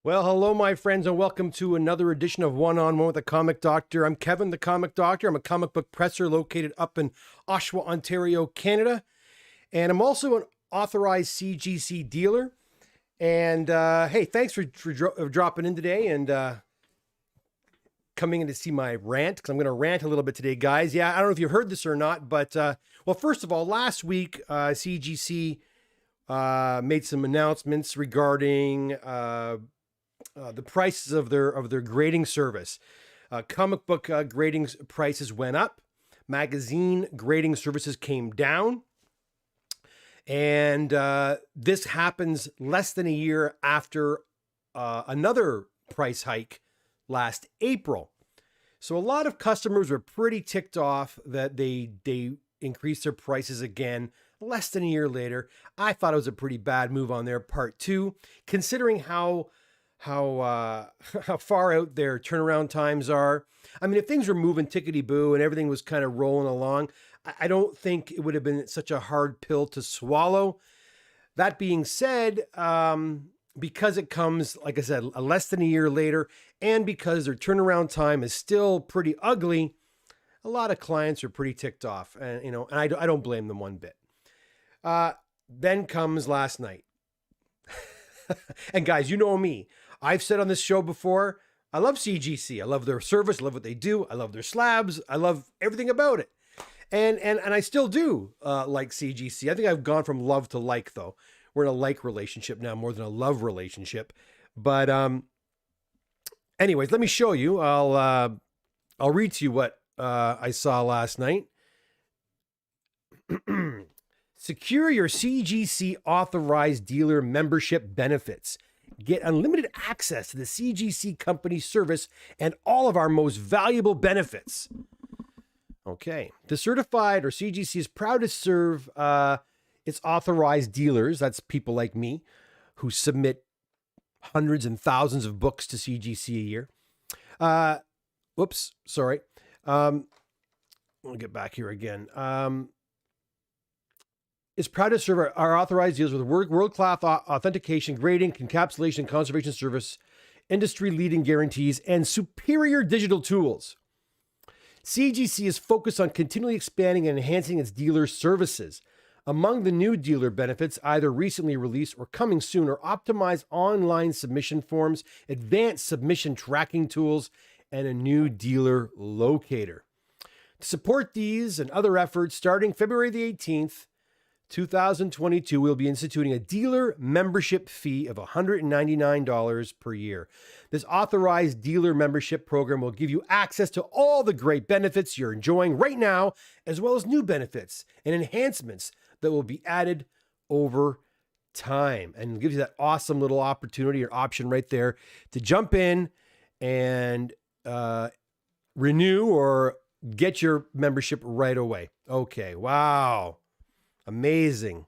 Well, hello, my friends, and welcome to another edition of One on One with the Comic Doctor. I'm Kevin, the Comic Doctor. I'm a comic book presser located up in Oshawa, Ontario, Canada. And I'm also an authorized CGC dealer. And hey, thanks for dropping in today and coming in to see my rant, because I'm going to rant a little bit today, guys. Yeah, I don't know if you heard this or not, but well, first of all, last week, CGC made some announcements regarding the prices of their grading service. Comic book grading prices went up. Magazine grading services came down. And this happens less than a year after another price hike last April. So a lot of customers were pretty ticked off that they increased their prices again less than a year later. I thought it was a pretty bad move on their part too, considering how far out their turnaround times are. I mean, if things were moving tickety-boo and everything was kind of rolling along, I don't think it would have been such a hard pill to swallow. That being said, because it comes, like I said, less than a year later, and because their turnaround time is still pretty ugly, a lot of clients are pretty ticked off, and I don't blame them one bit. Then comes last night. And guys, you know me. I've said on this show before, I love CGC. I love their service. I love what they do. I love their slabs. I love everything about it. And I still do like CGC. I think I've gone from love to like, though. We're in a like relationship now more than a love relationship. But anyways, let me show you. I'll read to you what I saw last night. Secure your CGC authorized dealer membership benefits. Get unlimited access to the CGC company service and all of our most valuable benefits. Okay. The certified or CGC is proud to serve its authorized dealers. That's people like me who submit hundreds and thousands of books to CGC a year. Whoops. Sorry. I'll get back here again. Is proud to serve our authorized dealers with world-class authentication, grading, encapsulation, and conservation service, industry-leading guarantees, and superior digital tools. CGC is focused on continually expanding and enhancing its dealer services. Among the new dealer benefits, either recently released or coming soon, are optimized online submission forms, advanced submission tracking tools, and a new dealer locator. To support these and other efforts, starting February the 18th, 2022, we'll be instituting a dealer membership fee of $199 per year. This authorized dealer membership program will give you access to all the great benefits you're enjoying right now, as well as new benefits and enhancements that will be added over time, and gives you that awesome little opportunity or option right there to jump in and renew or get your membership right away. Okay, wow. Amazing.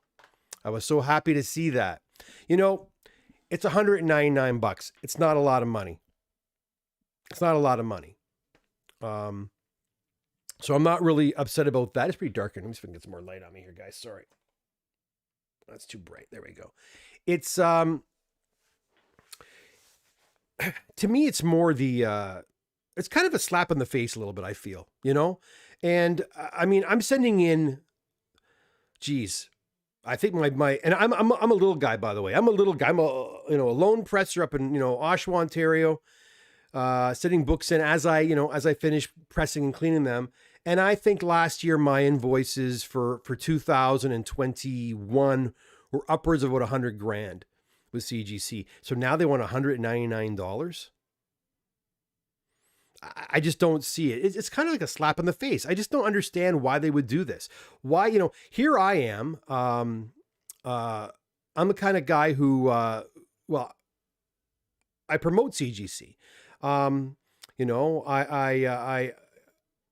I was so happy to see that. It's $199. It's not a lot of money. So I'm not really upset about that. It's pretty dark. Let me see if I can get some more light on me here, guys. Sorry. That's too bright. There we go. It's, to me, it's more it's kind of a slap in the face a little bit, I feel, and I mean, I'm sending in, geez, I think and I'm a little guy, by the way. I'm a little guy. I'm a lone presser up in Oshawa, Ontario, sending books in as I finish pressing and cleaning them. And I think last year my invoices for 2021 were upwards of about $100,000 with CGC. So now they want $199. I just don't see it. It's kind of like a slap in the face. I just don't understand why they would do this. Why, here I am. I'm the kind of guy who, I promote CGC. I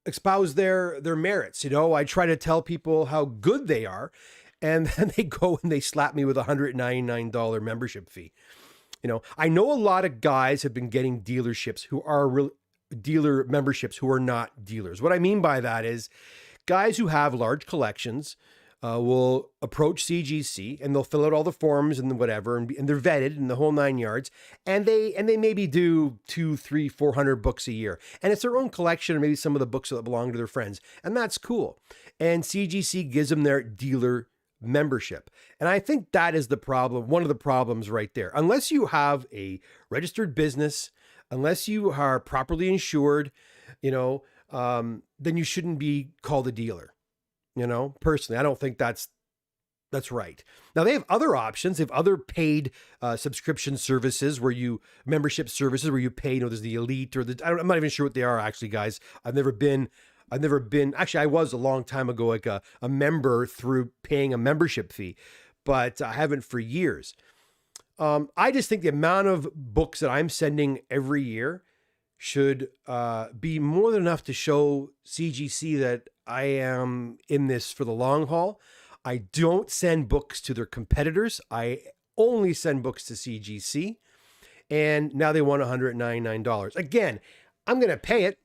espouse their merits. I try to tell people how good they are, and then they go and they slap me with $199 membership fee. I know a lot of guys have been getting dealerships who are dealer memberships who are not dealers. What I mean by that is guys who have large collections, will approach CGC and they'll fill out all the forms and whatever, and they're vetted in the whole 9 yards. And they maybe do 200, 300, 400 books a year. And it's their own collection, or maybe some of the books that belong to their friends. And that's cool. And CGC gives them their dealer membership. And I think that is the problem, one of the problems right there. Unless you have a registered business, unless you are properly insured, then you shouldn't be called a dealer. Personally, I don't think that's right. Now they have other options. They have other paid subscription services membership services where you pay, there's the elite I'm not even sure what they are actually, guys. I've never been, actually I was a long time ago, like a member through paying a membership fee, but I haven't for years. I just think the amount of books that I'm sending every year should be more than enough to show CGC that I am in this for the long haul. I don't send books to their competitors. I only send books to CGC. And now they want $199. Again, I'm going to pay it.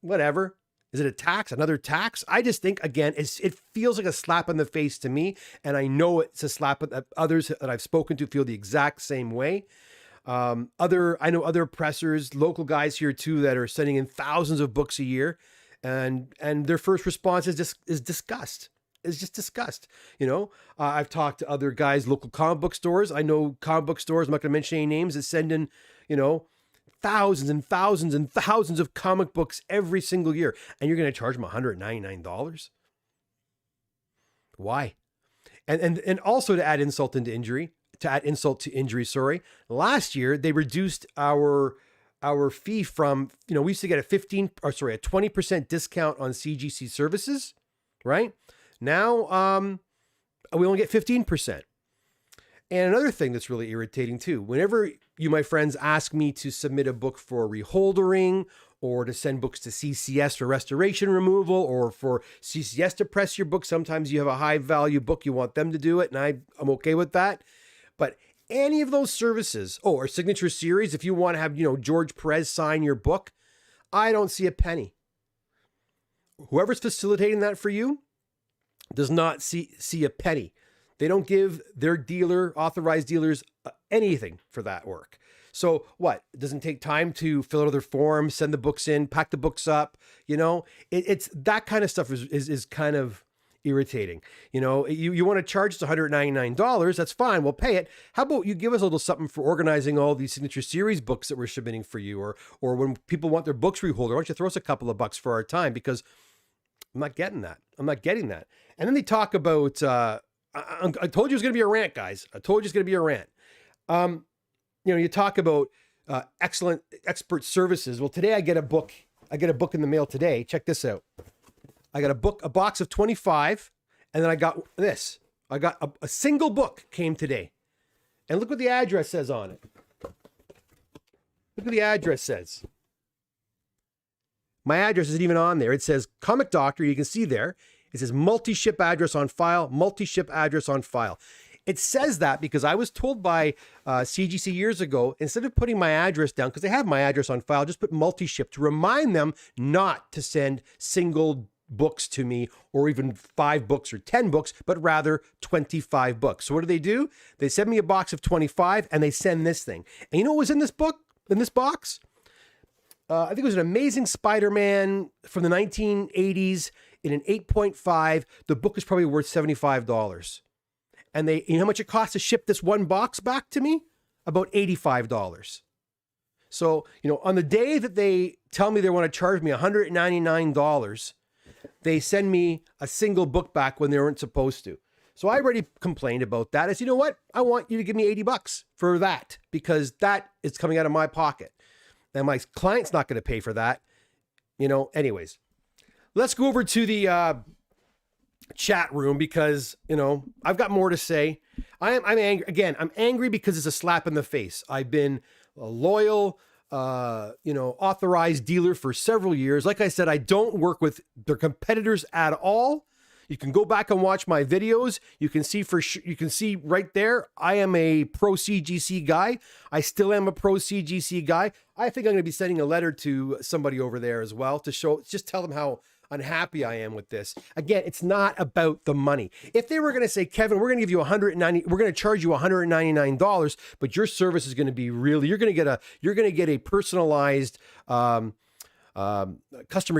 Whatever. Is it a tax? Another tax? I just think, again, it feels like a slap in the face to me. And I know it's a slap that others that I've spoken to feel the exact same way. I know other pressers, local guys here too, that are sending in thousands of books a year, and their first response is disgust. It's just disgust. I've talked to other guys, local comic book stores. I know comic book stores, I'm not going to mention any names, that send in, thousands and thousands and thousands of comic books every single year, and you're going to charge them $199. Why? And also to add insult to injury, last year they reduced our fee from, we used to get a 20% discount on CGC services, right? Now we only get 15%. And another thing that's really irritating too, whenever you, my friends, ask me to submit a book for reholdering, or to send books to CCS for restoration removal, or for CCS to press your book, sometimes you have a high value book, you want them to do it, and I'm okay with that. But any of those services, or signature series, if you want to have, George Perez sign your book, I don't see a penny. Whoever's facilitating that for you does not see a penny. They don't give their authorized dealers anything for that work. So what? It doesn't take time to fill out their forms, send the books in, pack the books up. It's that kind of stuff is kind of irritating. You want to charge us $199, that's fine, we'll pay it. How about you give us a little something for organizing all these signature series books that we're submitting for you, or when people want their books reholder, why don't you throw us a couple of bucks for our time? Because I'm not getting that. And then they talk about, I told you it was going to be a rant, guys. I told you it's going to be a rant. You talk about excellent expert services. Well, today I get a book in the mail today. Check this out. I got a box of 25, and then I got this. I got a single book came today. And look what the address says on it. Look what the address says. My address isn't even on there. It says Comic Doctor. You can see there. It says multi-ship address on file, multi-ship address on file. It says that because I was told by CGC years ago, instead of putting my address down, because they have my address on file, just put multi-ship to remind them not to send single books to me, or even 5 books or 10 books, but rather 25 books. So what do? They send me a box of 25 and they send this thing. And you know what was in this box? I think it was an Amazing Spider-Man from the 1980s in an 8.5. The book is probably worth $75. And you know how much it costs to ship this one box back to me? About $85. So, on the day that they tell me they want to charge me $199, they send me a single book back when they weren't supposed to. So I already complained about that. I said, you know what? I want you to give me $80 for that, because that is coming out of my pocket. And my client's not going to pay for that. Anyways, let's go over to the chat room, because, I've got more to say. I'm angry. Again, I'm angry because it's a slap in the face. I've been a loyal, authorized dealer for several years. Like I said, I don't work with their competitors at all. You can go back and watch my videos. You can see right there, I am a pro CGC guy. I still am a pro CGC guy. I think I'm going to be sending a letter to somebody over there as well to just tell them how unhappy I am with this. Again, it's not about the money. If they were going to say, Kevin, we're going to give you we're going to charge you $199, but your service is going to be you're going to get a personalized customer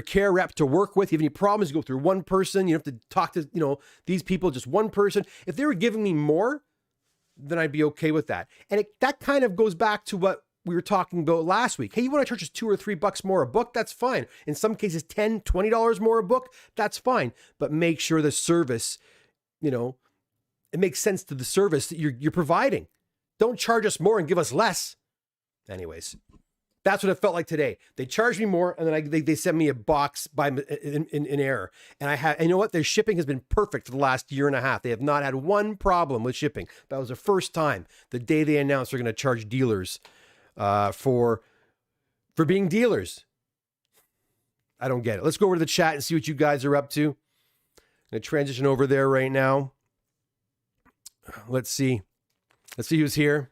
care rep to work with. If you have any problems, you go through one person. You have to talk to, these people, just one person. If they were giving me more, then I'd be okay with that. And that kind of goes back to what we were talking about last week. Hey, you want to charge us $2 or $3 more a book? That's fine. In some cases, $10, $20 more a book? That's fine. But make sure the service, it makes sense to the service that you're providing. Don't charge us more and give us less. Anyways, that's what it felt like today. They charged me more, and then they sent me a box in error. And you know what? Their shipping has been perfect for the last year and a half. They have not had one problem with shipping. That was the first time, the day they announced they're going to charge dealers for being dealers. I don't get it. Let's go over to the chat and see what you guys are up to. I'm going to transition over there right now. Let's see who's here.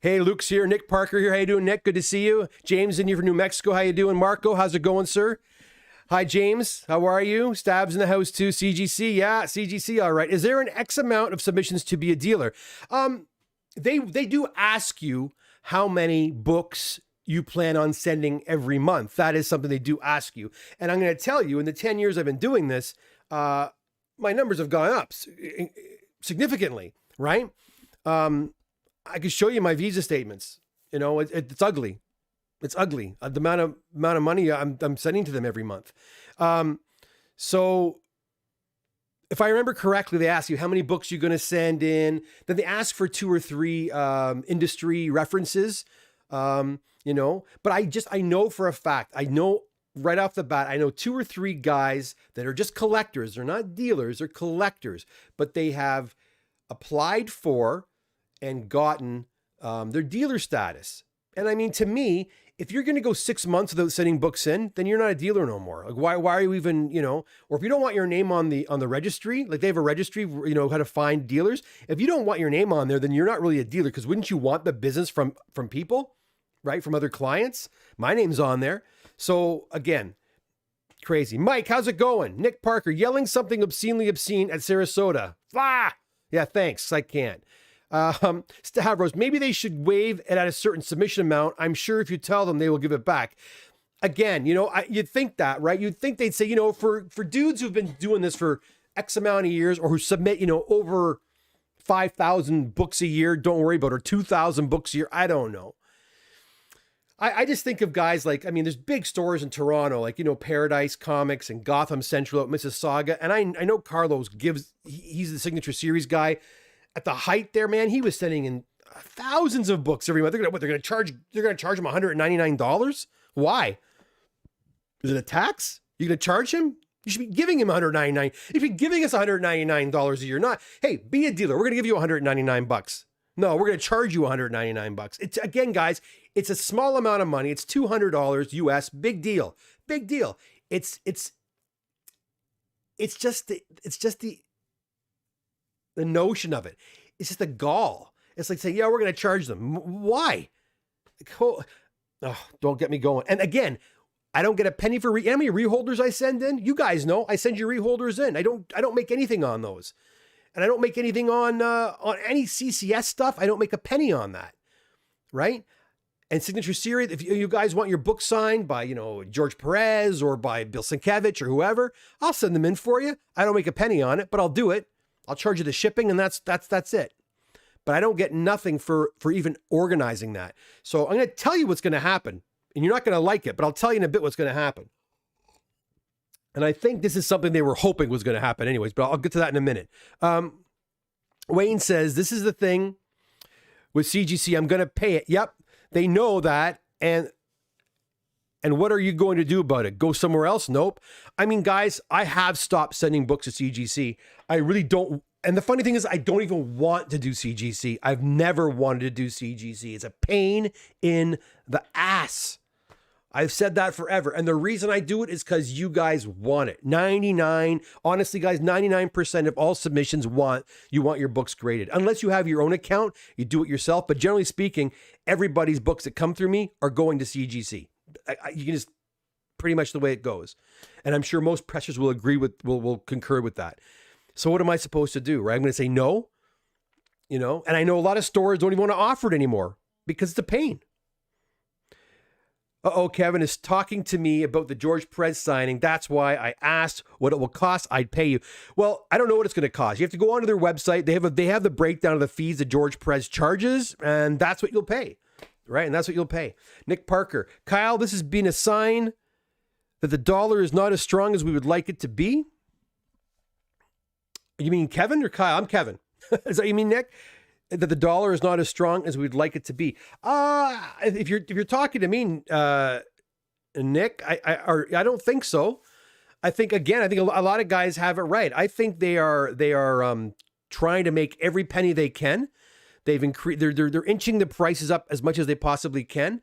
Hey, Luke's here. Nick Parker here. How you doing, Nick? Good to see you. James in here from New Mexico. How you doing? Marco, how's it going, sir? Hi, James. How are you? Stabs in the house too. CGC. Yeah, CGC. All right. Is there an X amount of submissions to be a dealer? They do ask you how many books you plan on sending every month. That is something they do ask you. And I'm going to tell you, in the 10 years I've been doing this, my numbers have gone up significantly, right? I could show you my visa statements. It's ugly. It's ugly. The amount of money I'm sending to them every month. So if I remember correctly, they ask you how many books you're going to send in. Then they ask for 2 or 3 industry references. But I know for a fact, I know right off the bat, I know 2 or 3 guys that are just collectors. They're not dealers, they're collectors, but they have applied for and gotten their dealer status. And I mean, to me, if you're going to go 6 months without sending books in, then you're not a dealer no more. Like, why are you even, or if you don't want your name on the registry, like they have a registry, how to find dealers. If you don't want your name on there, then you're not really a dealer, because wouldn't you want the business from people, right? From other clients? My name's on there. So again, crazy. Mike, how's it going? Nick Parker, yelling something obscenely obscene at Sarasota. Ah! Yeah, thanks. I can't. Stavros, maybe they should waive it at a certain submission amount. I'm sure if you tell them, they will give it back. Again, you'd think that, right? You'd think they'd say, for dudes who've been doing this for X amount of years, or who submit, over 5,000 books a year, don't worry about it, or 2,000 books a year. I don't know. I just think of guys like, there's big stores in Toronto, like, Paradise Comics and Gotham Central at Mississauga. And I know Carlos he's the signature series guy. At the height there, man, he was sending in thousands of books every month. They're going to charge him $199. Why? Is it a tax? You're going to charge him? You should be giving him $199. If you're giving us $199 a year, not, hey, be a dealer. We're going to give you $199. No, we're going to charge you $199. It's, again, guys, it's a small amount of money. It's $200 US. Big deal. Big deal. It's just the notion of it. It's just the gall. It's like saying, yeah, we're going to charge them. Why? Don't get me going. And again, I don't get a penny for how many reholders I send in? You guys know I send you reholders in. I don't make anything on those. And I don't make anything on any CCS stuff. I don't make a penny on that. Right? And signature series, if you guys want your book signed by, George Perez or by Bill Sienkiewicz or whoever, I'll send them in for you. I don't make a penny on it, but I'll do it. I'll charge you the shipping, and that's it. But I don't get nothing for even organizing that. So I'm going to tell you what's going to happen, and you're not going to like it, but I'll tell you in a bit what's going to happen. And I think this is something they were hoping was going to happen anyways, but I'll get to that in a minute. Wayne says, this is the thing with CGC. I'm going to pay it. Yep. They know that. And what are you going to do about it? Go somewhere else? Nope. Guys, I have stopped sending books to CGC. I really don't. And the funny thing is, I don't even want to do CGC. I've never wanted to do CGC. It's a pain in the ass. I've said that forever. And the reason I do it is because you guys want it. 99% of all submissions you want your books graded. Unless you have your own account, you do it yourself. But generally speaking, everybody's books that come through me are going to CGC. You can just pretty much the way it goes. And I'm sure most pressers will will concur with that. So what am I supposed to do, right? I'm going to say no, and I know a lot of stores don't even want to offer it anymore because it's a pain. Kevin is talking to me about the George Perez signing. That's why I asked what it will cost. I'd pay you. Well, I don't know what it's going to cost. You have to go onto their website. They have the breakdown of the fees that George Perez charges, and that's what you'll pay, right? And that's what you'll pay. Nick Parker, Kyle, this has been a sign that the dollar is not as strong as we would like it to be. You mean Kevin or Kyle? I'm Kevin. Is that what you mean, Nick? That the dollar is not as strong as we'd like it to be. If you're talking to me, Nick, I don't think so. I think a lot of guys have it right. I think they are trying to make every penny they can. They've increased. They're inching the prices up as much as they possibly can.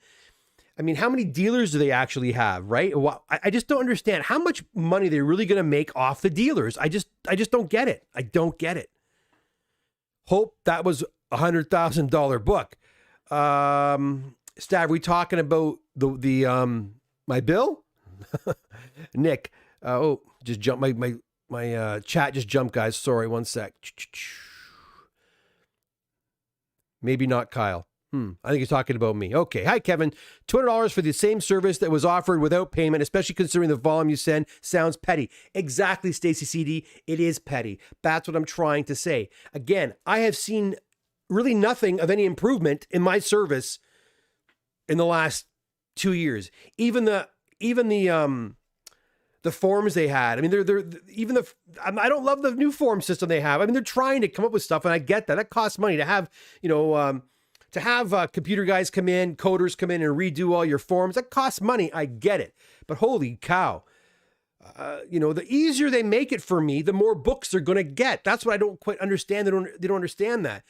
I mean, how many dealers do they actually have, right? Well, I just don't understand how much money they're really going to make off the dealers. I just don't get it. I don't get it. Hope that was $100,000 book. Stav, we talking about the my bill? Nick, just jump my chat just jumped, guys. Sorry, one sec. Maybe not Kyle. I think he's talking about me. Okay. Hi, Kevin. $200 for the same service that was offered without payment, especially considering the volume you send, sounds petty. Exactly, Stacy CD. It is petty. That's what I'm trying to say. Again, I have seen really nothing of any improvement in my service in the last 2 years. Even the forms they had. I mean, I don't love the new form system they have. I mean, they're trying to come up with stuff, and I get that. That costs money to have, to have computer guys come in, coders come in and redo all your forms. That costs money. I get it. But holy cow, the easier they make it for me, the more books they're going to get. That's what I don't quite understand. They don't understand that.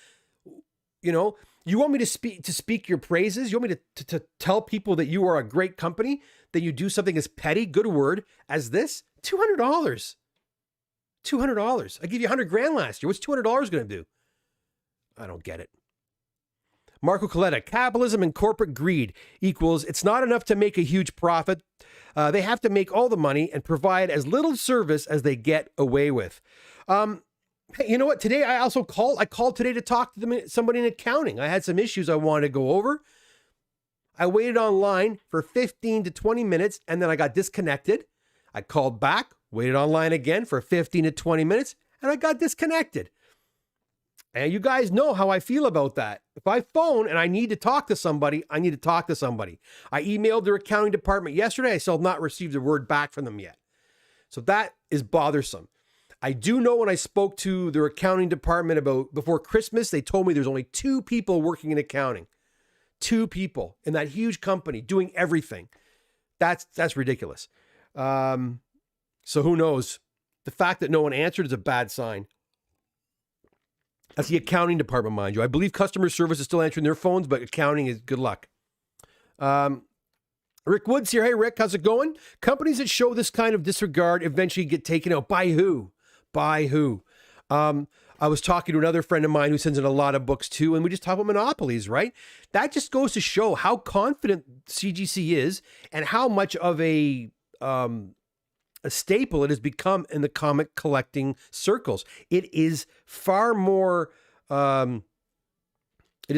You want me to speak your praises? You want me to tell people that you are a great company, that you do something as petty, good word, as this? $200. $200. I gave you $100,000 last year. What's $200 going to do? I don't get it. Marco Coletta, capitalism and corporate greed equals it's not enough to make a huge profit. They have to make all the money and provide as little service as they get away with. Hey, you know what? Today I called today to talk to somebody in accounting. I had some issues I wanted to go over. I waited online for 15 to 20 minutes and then I got disconnected. I called back, waited online again for 15 to 20 minutes and I got disconnected. And you guys know how I feel about that. If I phone and I need to talk to somebody, I need to talk to somebody. I emailed their accounting department yesterday. I still have not received a word back from them yet. So that is bothersome. I do know when I spoke to their accounting department before Christmas, they told me there's only 2 people working in accounting. 2 people in that huge company doing everything. That's ridiculous. So who knows? The fact that no one answered is a bad sign. That's the accounting department, mind you. I believe customer service is still answering their phones, but accounting is good luck. Rick Woods here. Hey, Rick, how's it going? Companies that show this kind of disregard eventually get taken out. By who? By who? I was talking to another friend of mine who sends in a lot of books too, and we just talk about Monopolies, right? That just goes to show how confident CGC is and how much of a staple it has become in the comic collecting circles. It is far more, they're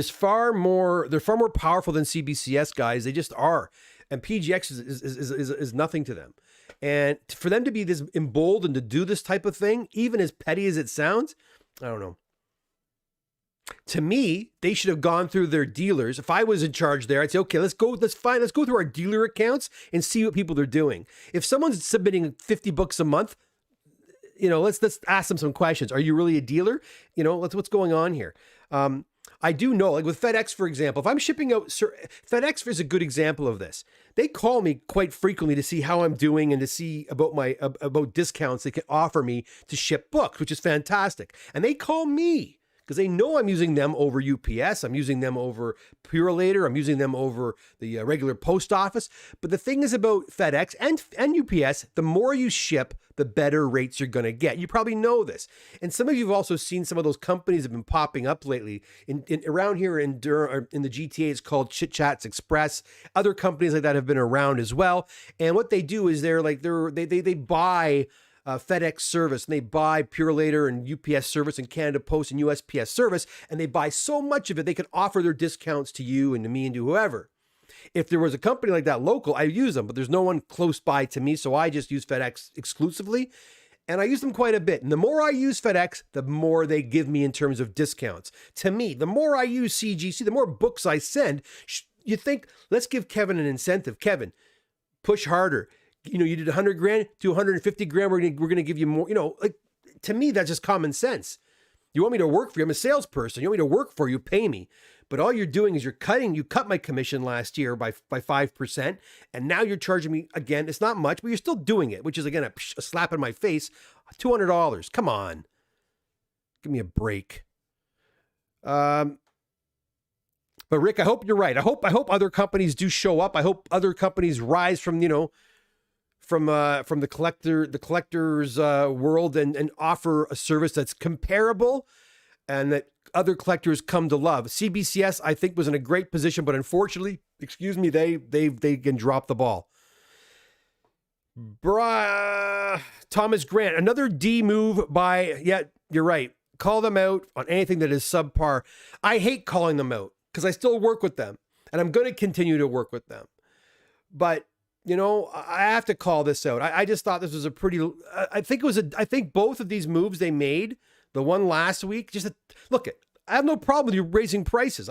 far more powerful than CBCS, guys. They just are. And PGX is nothing to them. And for them to be this emboldened to do this type of thing, even as petty as it sounds, I don't know. To me, they should have gone through their dealers. If I was in charge there, I'd say, okay, let's go through our dealer accounts and see what people are doing. If someone's submitting 50 books a month, let's ask them some questions. Are you really a dealer? What's going on here? I do know, like with FedEx, for example, if I'm shipping out, FedEx is a good example of this. They call me quite frequently to see how I'm doing and to see about discounts they can offer me to ship books, which is fantastic. And they call me because they know I'm using them over UPS. I'm using them over Purolator. I'm using them over the regular post office. But the thing is about FedEx and UPS, the more you ship, the better rates you're going to get. You probably know this. And some of you have also seen some of those companies have been popping up lately. Around here in Durham, in the GTA, it's called Chit Chats Express. Other companies like that have been around as well. And what they do is they buy FedEx service, and they buy Purolator and UPS service and Canada Post and USPS service, and they buy so much of it, they can offer their discounts to you and to me and to whoever. If there was a company like that local, I use them, but there's no one close by to me, so I just use FedEx exclusively, and I use them quite a bit. And the more I use FedEx, the more they give me in terms of discounts. To me, the more I use CGC, the more books I send. You think, let's give Kevin an incentive. Kevin, push harder. You did 100 grand to 150 grand. We're going to give you more. To me, that's just common sense. You want me to work for you? I'm a salesperson. You want me to work for you? Pay me. But all you're doing is you cut my commission last year by 5%. And now you're charging me again. It's not much, but you're still doing it, which is again, a slap in my face. $200. Come on. Give me a break. But Rick, I hope you're right. I hope other companies do show up. I hope other companies rise from the collector's world and offer a service that's comparable and that other collectors come to love. CBCS, I think, was in a great position, but unfortunately, they can drop the ball. Thomas Grant, another D move you're right. Call them out on anything that is subpar. I hate calling them out because I still work with them and I'm going to continue to work with them. But I have to call this out. I just thought this was I think both of these moves they made, the one last week, I have no problem with you raising prices.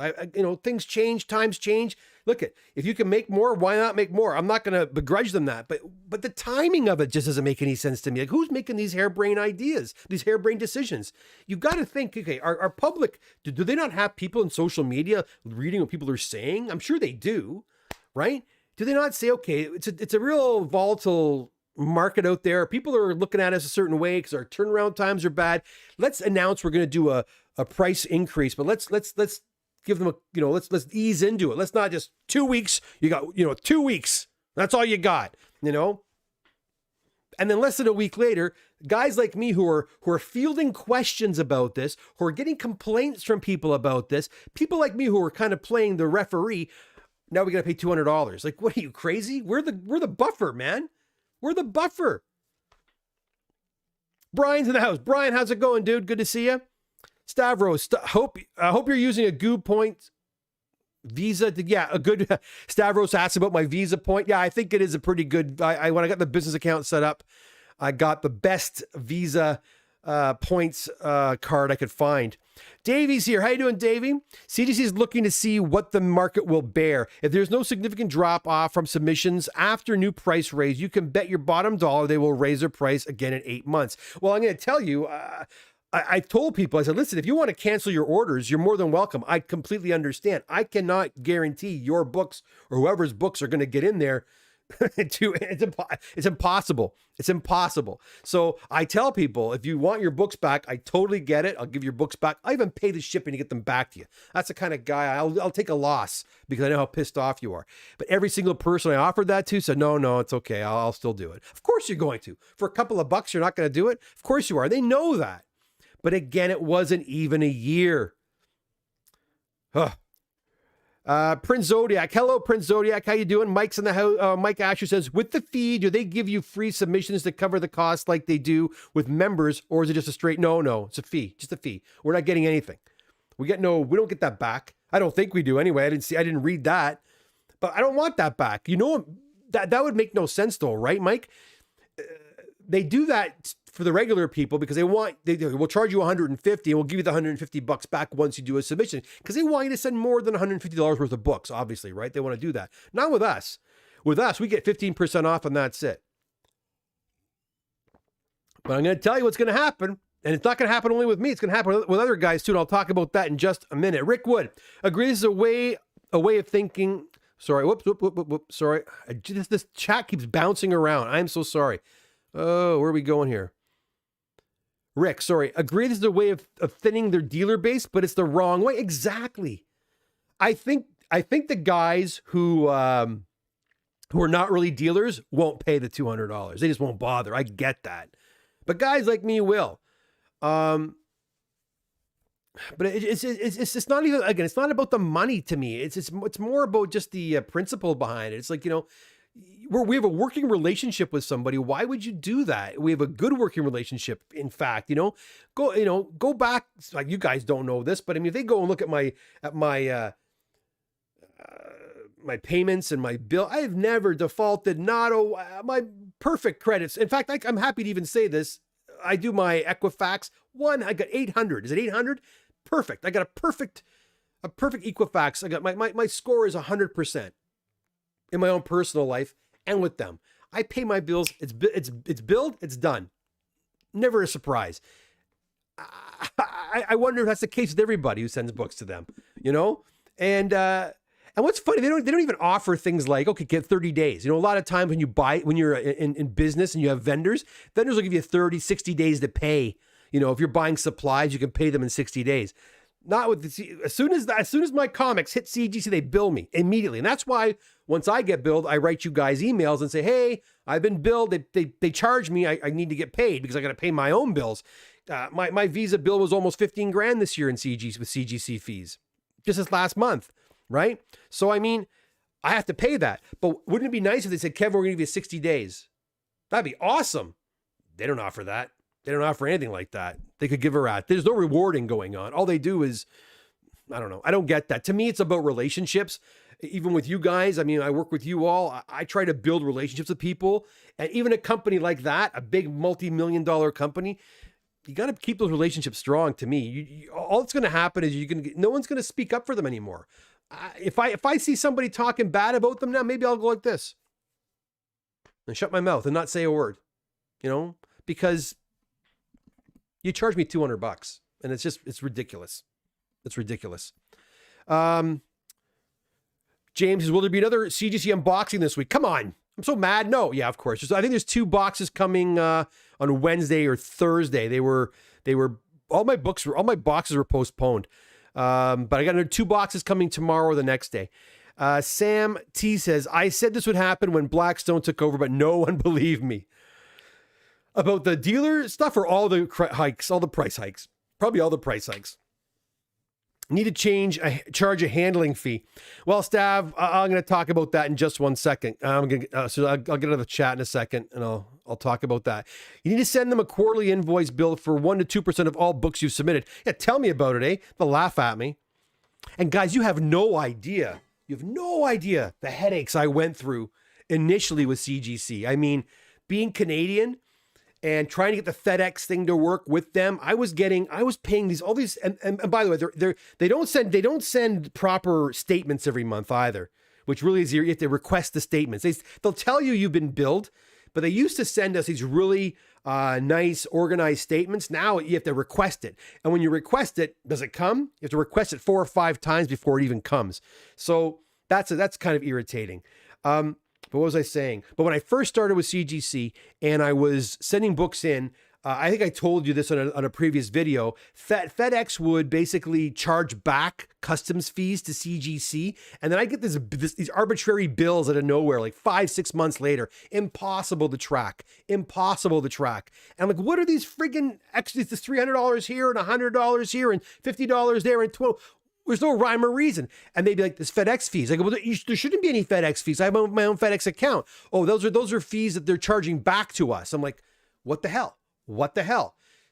Things change, times change. If you can make more, why not make more? I'm not going to begrudge them that, but the timing of it just doesn't make any sense to me. Like, who's making these harebrained ideas, these harebrained decisions? You got to think, okay, our public, do they not have people in social media reading what people are saying? I'm sure they do, right? Do they not say, okay, it's a real volatile market out there. People are looking at us a certain way because our turnaround times are bad. Let's announce we're going to do a price increase, but let's give them let's ease into it. Let's not just 2 weeks. You got 2 weeks. That's all you got. And then less than a week later, guys like me who are fielding questions about this, who are getting complaints from people about this, people like me who are kind of playing the referee. Now we got to pay $200. Like, what are you, crazy? We're the buffer, man. We're the buffer. Brian's in the house. Brian, how's it going, dude? Good to see you. Stavros, hope you're using a Goo Point Visa. A good. Stavros asked about my Visa point. Yeah, I think it is a pretty good. When I got the business account set up, I got the best Visa points card I could find. Davey's here. How you doing, Davey? CGC is looking to see what the market will bear. If there's no significant drop off from submissions after new price raise, you can bet your bottom dollar they will raise their price again in 8 months. Well, I'm going to tell you, I told people, I said, listen, if you want to cancel your orders, you're more than welcome. I completely understand. I cannot guarantee your books or whoever's books are going to get in there. It's impossible. It's impossible. So I tell people, if you want your books back, I totally get it. I'll give your books back. I even pay the shipping to get them back to you. That's the kind of guy I'll take a loss because I know how pissed off you are. But every single person I offered that to said, no, it's okay. I'll still do it. Of course you're going to. For a couple of bucks, you're not going to do it. Of course you are. They know that. But again, it wasn't even a year. Prince Zodiac. Hello, Prince Zodiac. How you doing? Mike's in the house. Mike Asher says, with the fee, do they give you free submissions to cover the cost like they do with members, or is it just a straight no? It's a fee. Just a fee. We're not getting anything. We don't get that back. I don't think we do anyway. I didn't read that. But I don't want that back. That would make no sense though, right, Mike? They do that for the regular people because they will charge you $150 and we'll give you the $150 back once you do a submission because they want you to send more than $150 worth of books, obviously, right? They want to do that. Not with us. With us, we get 15% off and that's it. But I'm going to tell you what's going to happen. And it's not going to happen only with me. It's going to happen with other guys too. And I'll talk about that in just a minute. Rick Wood agrees a way of thinking. Sorry. Whoops. Sorry. This chat keeps bouncing around. I'm so sorry. Oh, where are we going here? Rick, sorry. Agree this is a way of thinning their dealer base, but it's the wrong way. Exactly. I think the guys who are not really dealers won't pay the $200. They just won't bother. I get that. But guys like me will. But it's not even, again, it's not about the money to me. It's more about just the principle behind it. It's like, we have a working relationship with somebody. Why would you do that? We have a good working relationship. In fact, go back. Like, you guys don't know this, but I mean, if they go and look at my payments and my bill, I have never defaulted. My perfect credits. In fact, I'm happy to even say this. I do my Equifax one. I got 800. Is it 800? Perfect. I got a perfect Equifax. I got my score is 100% in my own personal life and with them. I pay my bills. It's billed. It's done. Never a surprise. I wonder if that's the case with everybody who sends books to them, And what's funny, they don't even offer things like, okay, get 30 days. A lot of times when you're in business and you have vendors will give you 30, 60 days to pay. If you're buying supplies, you can pay them in 60 days. Not with as soon as my comics hit CGC, they bill me immediately. And that's why once I get billed, I write you guys emails and say, hey, I've been billed. They charge me. I need to get paid because I got to pay my own bills. My Visa bill was almost 15 grand this year in CGC with CGC fees just this last month. Right? So, I mean, I have to pay that. But wouldn't it be nice if they said, Kevin, we're going to give you 60 days? That'd be awesome. They don't offer that. They don't offer anything like that. They could give a rat. There's no rewarding going on. All they do is, I don't know. I don't get that. To me, it's about relationships. Even with you guys, I mean, I work with you all. I try to build relationships with people. And even a company like that, a big multi-million-dollar company, you got to keep those relationships strong. To me, all that's going to happen is no one's going to speak up for them anymore. If I see somebody talking bad about them now, maybe I'll go like this and shut my mouth and not say a word, because you charge me $200 and it's ridiculous. It's ridiculous. James says, will there be another CGC unboxing this week? Come on. I'm so mad. No. Yeah, of course. I think there's 2 boxes coming on Wednesday or Thursday. They were all my boxes were postponed. But I got another 2 boxes coming tomorrow or the next day. Sam T says, I said this would happen when Blackstone took over, but no one believed me. About the dealer stuff or all the hikes, all the price hikes? Probably all the price hikes. Need to charge a handling fee. Well, Stav, I'm going to talk about that in just 1 second. I'll get out of the chat in a second, and I'll talk about that. You need to send them a quarterly invoice bill for 1% to 2% of all books you've submitted. Yeah, tell me about it, eh? They'll laugh at me. And guys, you have no idea. You have no idea the headaches I went through initially with CGC. I mean, being Canadian and trying to get the FedEx thing to work with them, I was paying all these, and by the way, they don't send proper statements every month either, which really is, you have to request the statements. They'll tell you you've been billed, but they used to send us these really nice organized statements. Now you have to request it. And when you request it, does it come? You have to request it 4 or 5 times before it even comes. So that's kind of irritating. But what was I saying? But when I first started with CGC and I was sending books in, I think I told you this on a previous video, FedEx would basically charge back customs fees to CGC. And then I get these arbitrary bills out of nowhere, like 5-6 months later, impossible to track. And I'm like, what are these friggin' extras? This $300 here and $100 here and $50 there and 12. There's no rhyme or reason. And they'd be like, this FedEx fees. I go, well, there shouldn't be any FedEx fees. I have my own FedEx account. Oh, those are fees that they're charging back to us. I'm like, what the hell?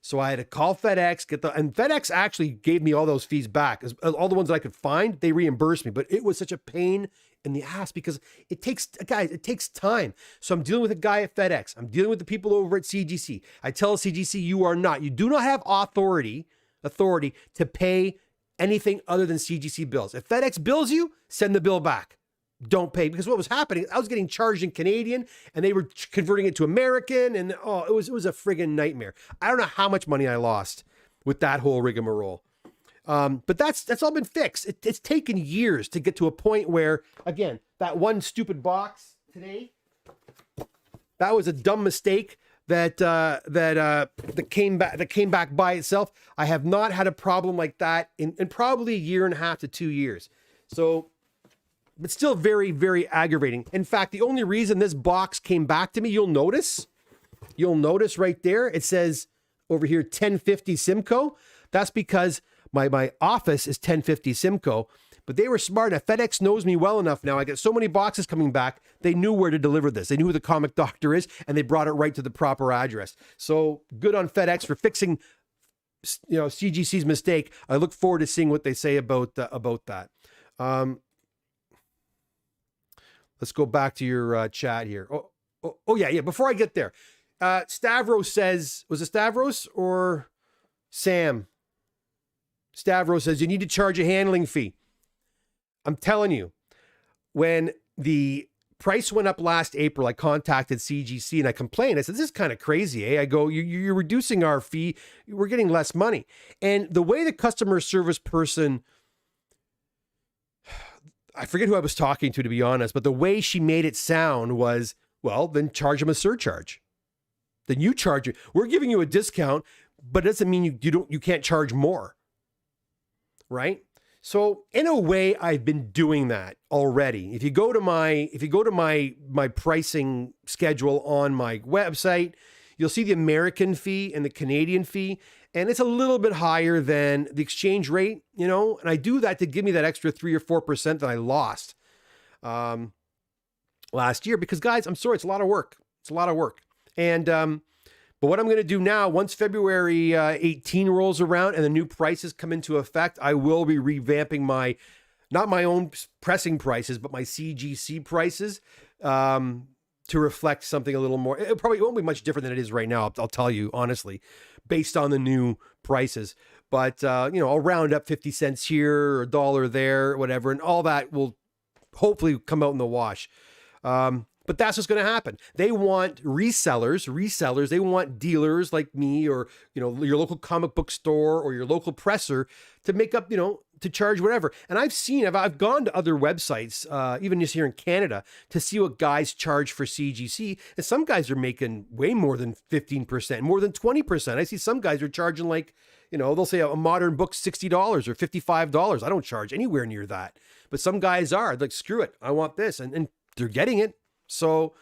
So I had to call FedEx, and FedEx actually gave me all those fees back. All the ones that I could find, they reimbursed me. But it was such a pain in the ass because it takes time. So I'm dealing with a guy at FedEx. I'm dealing with the people over at CGC. I tell CGC, you do not have authority to pay anything other than CGC bills. If FedEx bills you, send the bill back. Don't pay. Because what was happening, I was getting charged in Canadian and they were converting it to American, and it was a friggin' nightmare. I don't know how much money I lost with that whole rigmarole. But that's all been fixed. It's taken years to get to a point where, again, that one stupid box today, that was a dumb mistake. that came back by itself. I have not had a problem like that in probably a year and a half to 2 years. So, but still very, very aggravating. In fact, the only reason this box came back to me, you'll notice right there, it says over here 1050 Simcoe. That's because my office is 1050 Simcoe. But they were smart. FedEx knows me well enough now. I get so many boxes coming back. They knew where to deliver this. They knew who the comic doctor is, and they brought it right to the proper address. So good on FedEx for fixing, CGC's mistake. I look forward to seeing what they say about that. Let's go back to your chat here. Oh yeah. Before I get there, Stavros says, was it Stavros or Sam? Stavros says you need to charge a handling fee. I'm telling you, when the price went up last April, I contacted CGC and I complained. I said, this is kind of crazy, eh? I go, you're reducing our fee. We're getting less money. And the way the customer service person, I forget who I was talking to be honest, but the way she made it sound was, well, then charge them a surcharge. Then you charge it. We're giving you a discount, but it doesn't mean you can't charge more. Right? So in a way, I've been doing that already. If you go to my pricing schedule on my website, you'll see the American fee and the Canadian fee, and it's a little bit higher than the exchange rate, and I do that to give me that extra 3 or 4% that I lost last year, because guys, I'm sorry, it's a lot of work. And but what I'm going to do now, once February 18 rolls around and the new prices come into effect, I will be revamping not my own pressing prices, but my CGC prices to reflect something a little more. It probably won't be much different than it is right now, I'll tell you honestly, based on the new prices. But, I'll round up 50 cents here or $1 there, whatever, and all that will hopefully come out in the wash. But that's what's going to happen. They want resellers. They want dealers like me or, your local comic book store or your local presser to make up, to charge whatever. And I've gone to other websites, even just here in Canada, to see what guys charge for CGC. And some guys are making way more than 15%, more than 20%. I see some guys are charging they'll say a modern book $60 or $55. I don't charge anywhere near that. But some guys are like, screw it, I want this. And they're getting it. So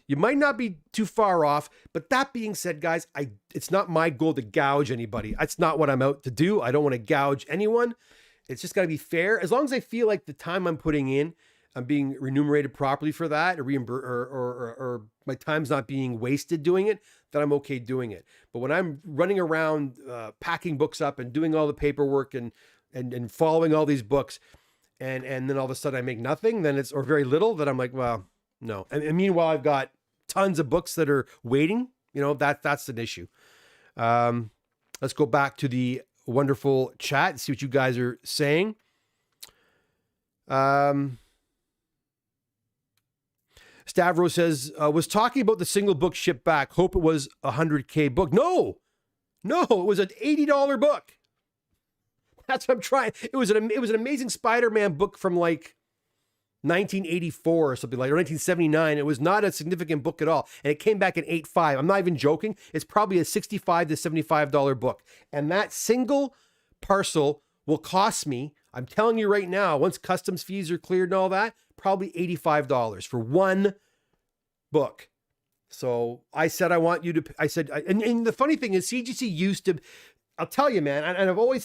you might not be too far off, but that being said, guys, it's not my goal to gouge anybody. That's not what I'm out to do. I don't want to gouge anyone. It's just got to be fair. As long as I feel like the time I'm putting in, I'm being remunerated properly for that, or my time's not being wasted doing it, then I'm okay doing it. But when I'm running around packing books up and doing all the paperwork and following all these books, and then all of a sudden I make nothing, or very little, then I'm like, well, no. And meanwhile, I've got tons of books that are waiting. That's an issue. Let's go back to the wonderful chat and see what you guys are saying. Stavros says, was talking about the single book shipped back. Hope it was a $100K book. No, it was an $80 book. That's what I'm trying. It was an Amazing Spider-Man book from 1984 or something or 1979. It was not a significant book at all. And it came back at $8.5. I'm not even joking. It's probably a $65 to $75 book. And that single parcel will cost me, I'm telling you right now, once customs fees are cleared and all that, probably $85 for one book. So I said, and the funny thing is CGC used to, I'll tell you, man, and I always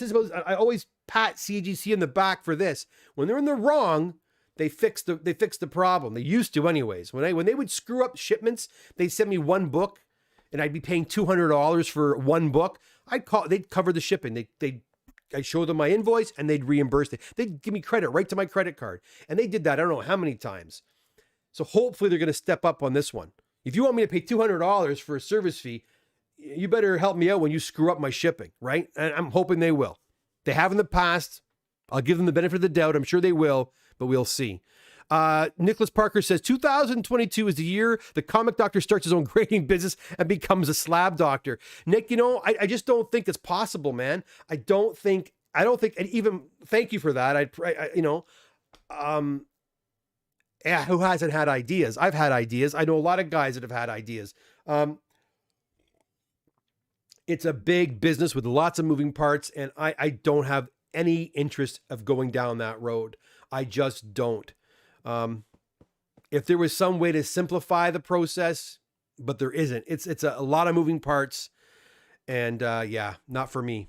pat CGC in the back for this. When they're in the wrong, they fixed the problem. They used to anyways. When they would screw up shipments, they'd send me one book and I'd be paying $200 for one book. They'd cover the shipping. I'd show them my invoice and they'd reimburse it. They'd give me credit right to my credit card. And they did that I don't know how many times. So hopefully they're going to step up on this one. If you want me to pay $200 for a service fee, you better help me out when you screw up my shipping, right? And I'm hoping they will. They have in the past. I'll give them the benefit of the doubt. I'm sure they will, but we'll see. Nicholas Parker says 2022 is the year the comic doctor starts his own grading business and becomes a slab doctor. Nick, I just don't think it's possible, man. I don't think, and even thank you for that. Who hasn't had ideas? I've had ideas. I know a lot of guys that have had ideas. It's a big business with lots of moving parts, and I don't have any interest of going down that road. I just don't. If there was some way to simplify the process, but there isn't. It's a lot of moving parts, and yeah, not for me.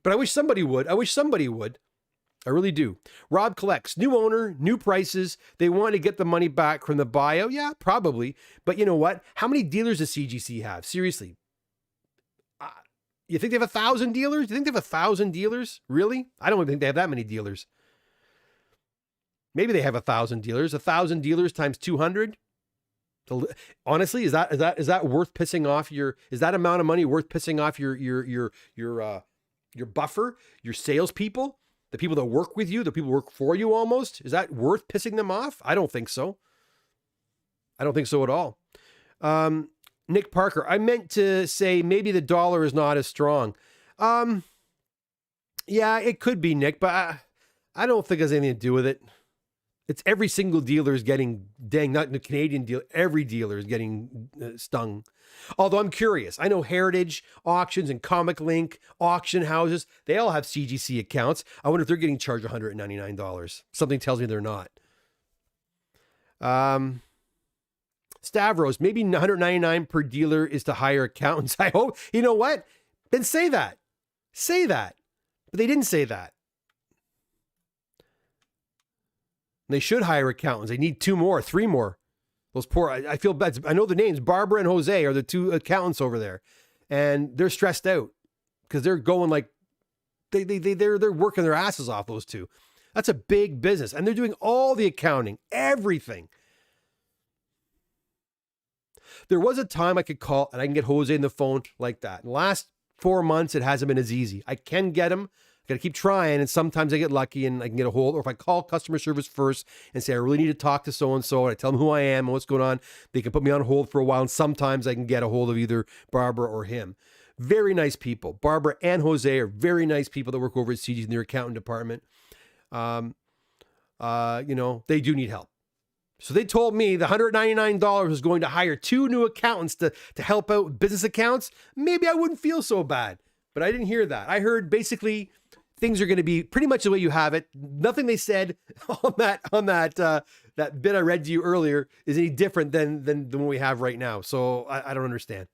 But I wish somebody would. I really do. Rob collects. New owner, new prices. They want to get the money back from the buyout. Yeah, probably. But you know what? How many dealers does CGC have? Seriously. You think they have 1,000 dealers? Do you think they have 1,000 dealers? Really? I don't think they have that many dealers. Maybe they have 1,000 dealers. 1,000 dealers times 200. Honestly, is that worth pissing off is that amount of money worth pissing off your buffer, your salespeople, the people that work with you, the people who work for you almost? Is that worth pissing them off? I don't think so. I don't think so at all. Nick Parker, I meant to say maybe the dollar is not as strong. Yeah, it could be, Nick, but I don't think it has anything to do with it. It's every single dealer is getting, not the Canadian deal, every dealer is getting stung. Although I'm curious. I know Heritage Auctions and Comic Link auction houses, they all have CGC accounts. I wonder if they're getting charged $199. Something tells me they're not. Stavros, maybe $199 per dealer is to hire accountants. I hope. You know what? Then say that. Say that. But they didn't say that. They should hire accountants. They need 2 more, 3 more. Those poor, I feel bad. I know the names. Barbara and Jose are the 2 accountants over there. And they're stressed out because they're going like, they're working their asses off, those 2. That's a big business. And they're doing all the accounting, everything. There was a time I could call and I can get Jose in the phone like that. In the last 4 months, it hasn't been as easy. I can get him. Got to keep trying, and sometimes I get lucky and I can get a hold. Or if I call customer service first and say I really need to talk to so and so, and I tell them who I am and what's going on, they can put me on hold for a while. And sometimes I can get a hold of either Barbara or him. Very nice people. Barbara and Jose are very nice people that work over at CG in their accounting department. You know, they do need help. So they told me the $199 was going to hire 2 new accountants to help out with business accounts. Maybe I wouldn't feel so bad, but I didn't hear that. I heard basically things are going to be pretty much the way you have it. Nothing they said on that bit I read to you earlier is any different than what we have right now. So I don't understand.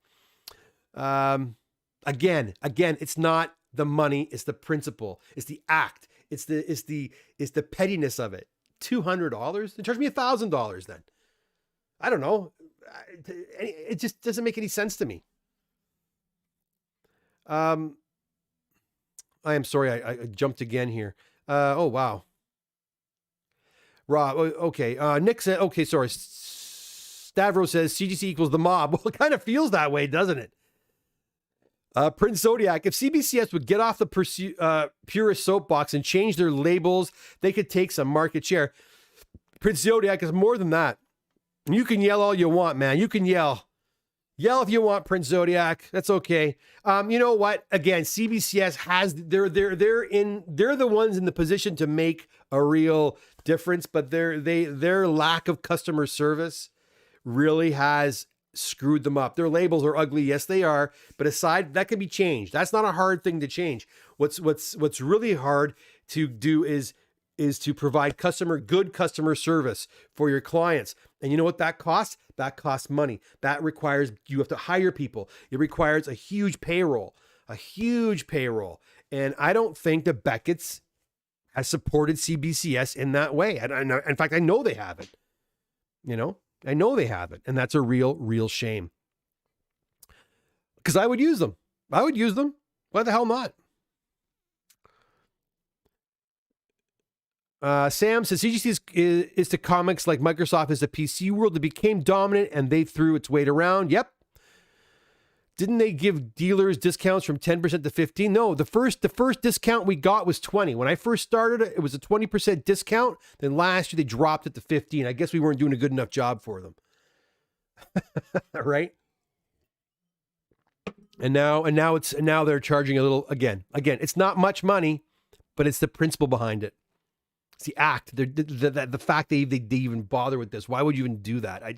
Again, it's not the money, it's the principle, it's the act, it's the pettiness of it. $200? They charge me $1,000 then. I don't know. It just doesn't make any sense to me. I am sorry, I jumped again here. Oh, wow. Rob, okay. Nick said, okay, sorry. Stavros says CGC equals the mob. Well, it kind of feels that way, doesn't it? Prince Zodiac, if CBCS would get off the purist soapbox and change their labels, they could take some market share. Prince Zodiac is more than that. You can yell all you want, man. You can yell. Yell if you want, Prince Zodiac. That's okay. You know what? Again, CBCS has they're the ones in the position to make a real difference, but their lack of customer service really has screwed them up. Their labels are ugly. Yes, they are. But aside, that can be changed. That's not a hard thing to change. What's really hard to do is to provide good customer service for your clients. And you know what that costs? That costs money. That requires, you have to hire people. It requires a huge payroll. And I don't think that Beckett's has supported CBCS in that way. And in fact, I know they haven't. I know they haven't. And that's a real shame. Because I would use them. Why the hell not? Sam says CGC is to comics like Microsoft is to PC world. It became dominant and they threw its weight around. Yep. Didn't they give dealers discounts from 10% to 15%? No, the first discount we got was 20%. When I first started, it was a 20% discount. Then last year they dropped it to 15%. I guess we weren't doing a good enough job for them. Right? And now they're charging a little again. It's not much money, but it's the principle behind it. It's the act, the fact they even bother with this. Why would you even do that? It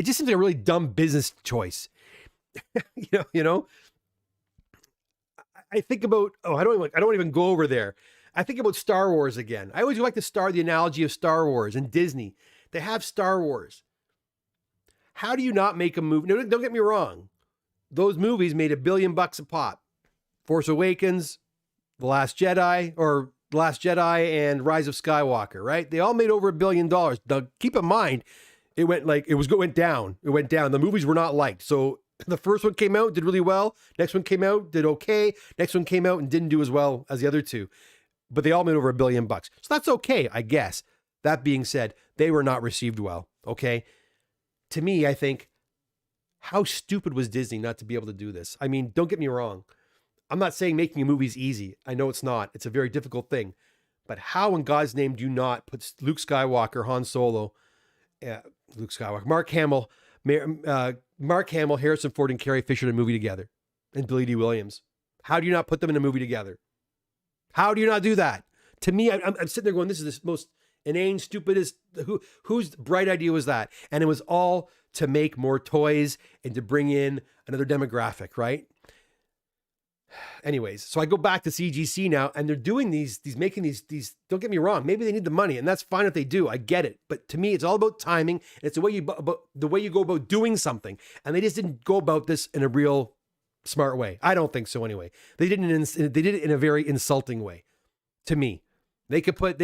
just seems like a really dumb business choice. you know. I think about, I don't even go over there. I think about Star Wars again. I always like to start the analogy of Star Wars and Disney. They have Star Wars. How do you not make a movie? No, don't get me wrong. Those movies made $1 billion a pop. Force Awakens, The Last Jedi, and Rise of Skywalker, right? They all made over $1 billion. Now, keep in mind, it went down. It went down. The movies were not liked. So the first one came out, did really well. Next one came out, did okay. Next one came out and didn't do as well as the other two. But they all made over $1 billion. So that's okay, I guess. That being said, they were not received well, okay? To me, I think, how stupid was Disney not to be able to do this? I mean, don't get me wrong. I'm not saying making a movie is easy. I know it's not. It's a very difficult thing. But how in God's name do you not put Luke Skywalker, Han Solo, Mark Hamill, Harrison Ford, and Carrie Fisher in a movie together, and Billy D. Williams? How do you not put them in a movie together? How do you not do that? To me, I'm sitting there going, this is the most inane, stupidest, whose bright idea was that? And it was all to make more toys and to bring in another demographic, right? Anyways, so I go back to CGC now, and they're doing making these, don't get me wrong, maybe they need the money, and that's fine if they do, I get it. But to me, it's all about timing, and it's the way you go about doing something. And they just didn't go about this in a real smart way. I don't think so anyway. They did it in a very insulting way to me. They could put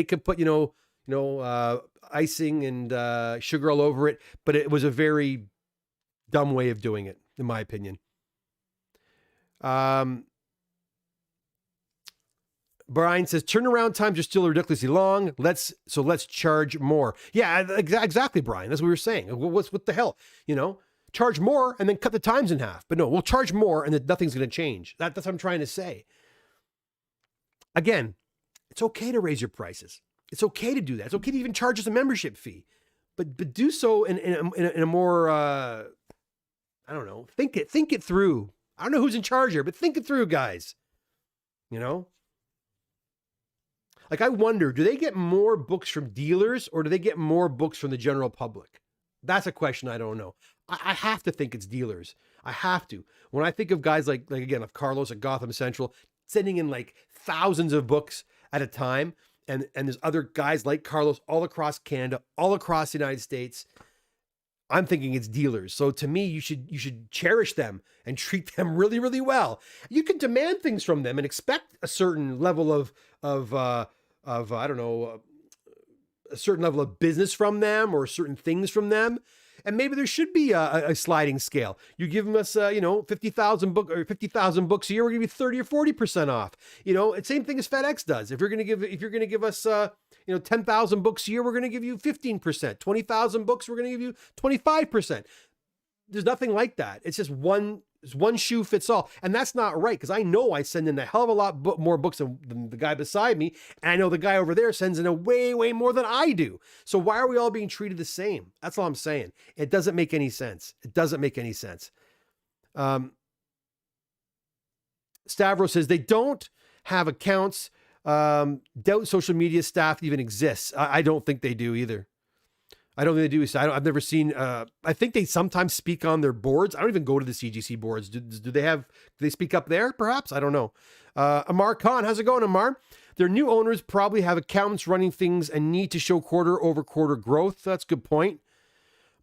icing and sugar all over it, but it was a very dumb way of doing it, in my opinion. Brian says turnaround times are still ridiculously long. Let's charge more. Yeah, exactly, Brian. That's what we were saying. What the hell? Charge more and then cut the times in half. But no, we'll charge more and then nothing's going to change. That's what I'm trying to say. Again, it's okay to raise your prices. It's okay to do that. It's okay to even charge us a membership fee, but do so in a more I don't know. Think it through. I don't know who's in charge here, but think it through, guys. Like, I wonder, do they get more books from dealers or do they get more books from the general public? That's a question I don't know. I have to think it's dealers. I have to. When I think of guys like again, of Carlos at Gotham Central, sending in like thousands of books at a time, and there's other guys like Carlos all across Canada, all across the United States, I'm thinking it's dealers. So to me, you should cherish them and treat them really, really well. You can demand things from them and expect a certain level of I don't know, a certain level of business from them or certain things from them. And maybe there should be a sliding scale. You give them us, 50,000 books a year, we're gonna give you 30 or 40% off. It's same thing as FedEx does. If you're gonna give us 10,000 books a year, we're gonna give you 15%. 20,000 books, we're gonna give you 25%. There's nothing like that. It's just one shoe fits all. And that's not right, because I know I send in a hell of a lot more books than the guy beside me. And I know the guy over there sends in a way, way more than I do. So why are we all being treated the same? That's all I'm saying. It doesn't make any sense. It doesn't make any sense. Stavros says they don't have accounts. Doubt social media staff even exists. I don't think they do either. I don't think they do. I've never seen, I think they sometimes speak on their boards. I don't even go to the CGC boards. Do they speak up there perhaps? I don't know. Amar Khan, how's it going, Amar? Their new owners probably have accountants running things and need to show quarter-over-quarter growth. That's a good point.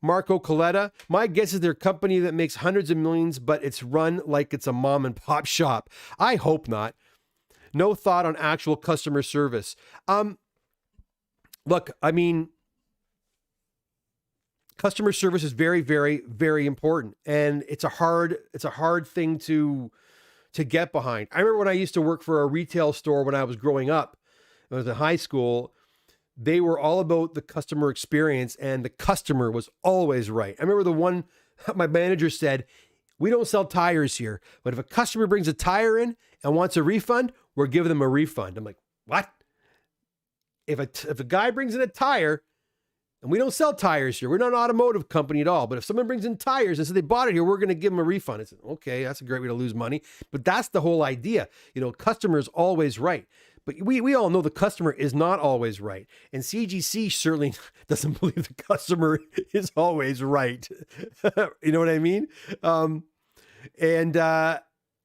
Marco Coletta, my guess is they're a company that makes hundreds of millions, but it's run like it's a mom and pop shop. I hope not. No thought on actual customer service. Look, I mean, customer service is very, very, very important. And it's a hard thing to get behind. I remember when I used to work for a retail store when I was growing up, I was in high school, they were all about the customer experience and the customer was always right. I remember the one, my manager said, we don't sell tires here, but if a customer brings a tire in and wants a refund, we're giving them a refund. I'm like, what? If a guy brings in a tire, and we don't sell tires here. We're not an automotive company at all. But if someone brings in tires and says they bought it here, we're going to give them a refund. I said, okay, that's a great way to lose money. But that's the whole idea. Customer's always right. But we all know the customer is not always right. And CGC certainly doesn't believe the customer is always right. You know what I mean?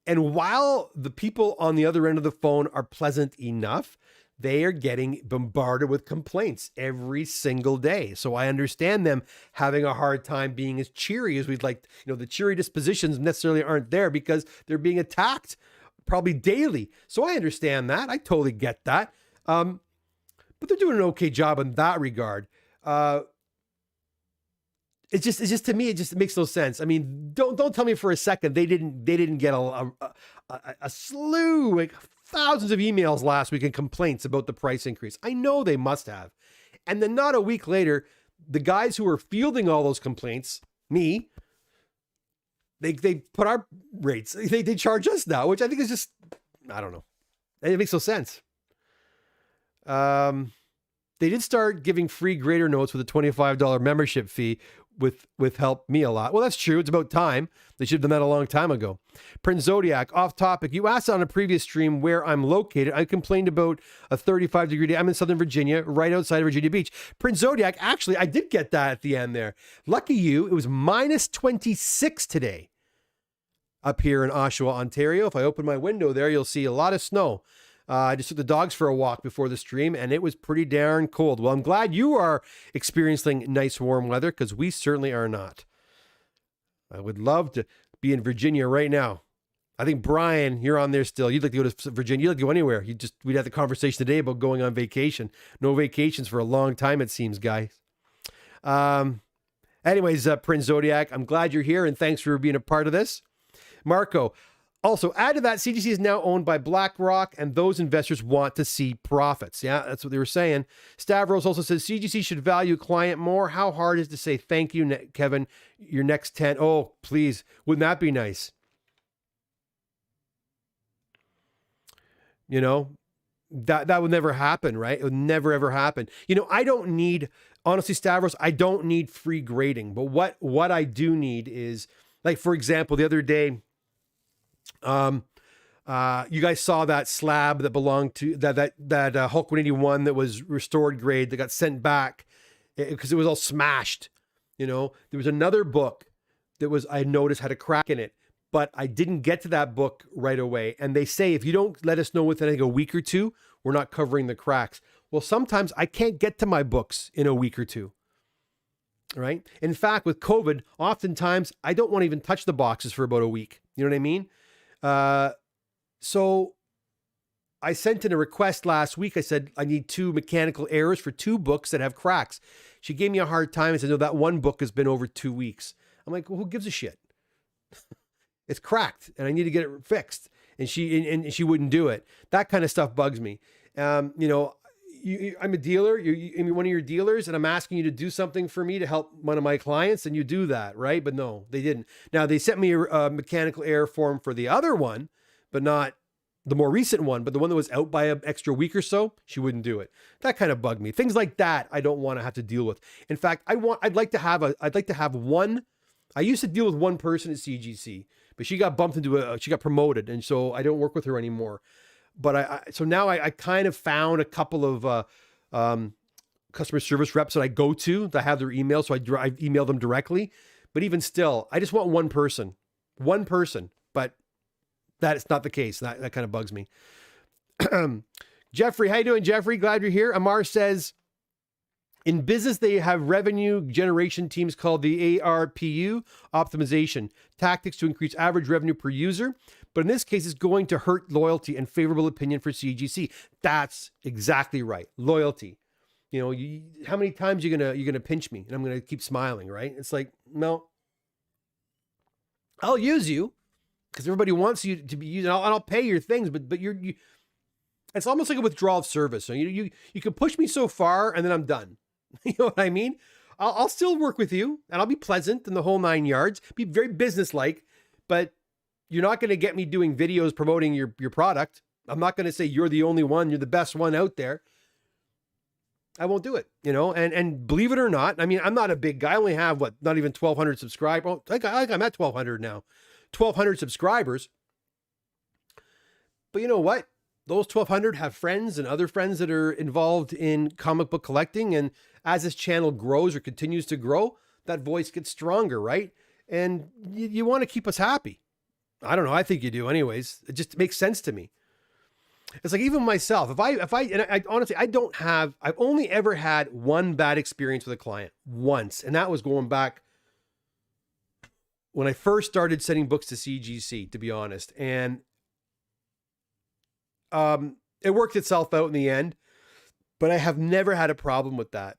And while the people on the other end of the phone are pleasant enough, they are getting bombarded with complaints every single day. So I understand them having a hard time being as cheery as we'd like. The cheery dispositions necessarily aren't there because they're being attacked probably daily. So I understand that. I totally get that. But they're doing an okay job in that regard. It's just to me, it just makes no sense. I mean, don't tell me for a second they didn't get a slew, like thousands of emails last week and complaints about the price increase. I know they must have. And then not a week later, the guys who are fielding all those complaints, me, they put our rates. They charge us now, which I think is just, I don't know. It makes no sense. They did start giving free grader notes with a $25 membership fee, with helped me a lot. Well, that's true. It's about time. They should have done that a long time ago. Prince Zodiac, off topic. You asked on a previous stream where I'm located. I complained about a 35-degree day. I'm in Southern Virginia, right outside of Virginia Beach. Prince Zodiac, actually, I did get that at the end there. Lucky you, it was minus 26 today up here in Oshawa, Ontario. If I open my window there, you'll see a lot of snow. I just took the dogs for a walk before the stream, and it was pretty darn cold. Well, I'm glad you are experiencing nice warm weather, because we certainly are not. I would love to be in Virginia right now. I think, Brian, you're on there still. You'd like to go to Virginia. You'd like to go anywhere. We'd had the conversation today about going on vacation. No vacations for a long time, it seems, guys. Anyways, Prince Zodiac, I'm glad you're here, and thanks for being a part of this. Marco, also, add to that, CGC is now owned by BlackRock, and those investors want to see profits. Yeah, that's what they were saying. Stavros also says CGC should value client more. How hard is it to say thank you, Kevin, your next 10? Oh, please. Wouldn't that be nice? That would never happen, right? It would never, ever happen. I don't need, honestly, Stavros, I don't need free grading. But what I do need is, like, for example, the other day, you guys saw that slab that belonged to that Hulk 181 that was restored grade that got sent back because it was all smashed. There was another book that I noticed had a crack in it, but I didn't get to that book right away. And they say, if you don't let us know within, I think, a week or two, we're not covering the cracks. Well, sometimes I can't get to my books in a week or two. Right? In fact, with COVID, oftentimes I don't want to even touch the boxes for about a week. You know what I mean? So I sent in a request last week. I said, I need 2 mechanical errors for 2 books that have cracks. She gave me a hard time and said, no, that one book has been over 2 weeks. I'm like, well, who gives a shit? It's cracked and I need to get it fixed. And she wouldn't do it. That kind of stuff bugs me. I'm a dealer. I'm one of your dealers, and I'm asking you to do something for me to help one of my clients, and you do that, right? But no, they didn't. Now, they sent me a mechanical error form for the other one, but not the more recent one. But the one that was out by an extra week or so, she wouldn't do it. That kind of bugged me. Things like that, I don't want to have to deal with. In fact, I'd like to have one. I used to deal with one person at CGC, but she got bumped into she got promoted, and so I don't work with her anymore. But so now I kind of found a couple of customer service reps that I go to that have their email. So I email them directly. But even still, I just want one person. But that is not the case. That kind of bugs me. Jeffrey, how you doing, Jeffrey? Glad you're here. Amar says, in business, they have revenue generation teams called the ARPU, optimization, tactics to increase average revenue per user. But in this case, it's going to hurt loyalty and favorable opinion for CGC. That's exactly right. Loyalty. How many times you're gonna pinch me and I'm gonna keep smiling, right? It's like, no, I'll use you because everybody wants you to be used, and I'll pay your things. But you. It's almost like a withdrawal of service. So you can push me so far and then I'm done. You know what I mean? I'll still work with you and I'll be pleasant in the whole 9 yards, be very businesslike, but you're not going to get me doing videos promoting your product. I'm not going to say you're the only one, you're the best one out there. I won't do it, and believe it or not, I mean, I'm not a big guy. I only have not even 1,200 subscribers. Oh, I think I'm at 1,200 now, 1,200 subscribers. But you know what? Those 1,200 have friends and other friends that are involved in comic book collecting. And as this channel grows or continues to grow, that voice gets stronger, right? And you want to keep us happy. I don't know. I think you do anyways. It just makes sense to me. It's like even myself, if I honestly, I've only ever had one bad experience with a client once. And that was going back when I first started sending books to CGC, to be honest. And it worked itself out in the end, but I have never had a problem with that,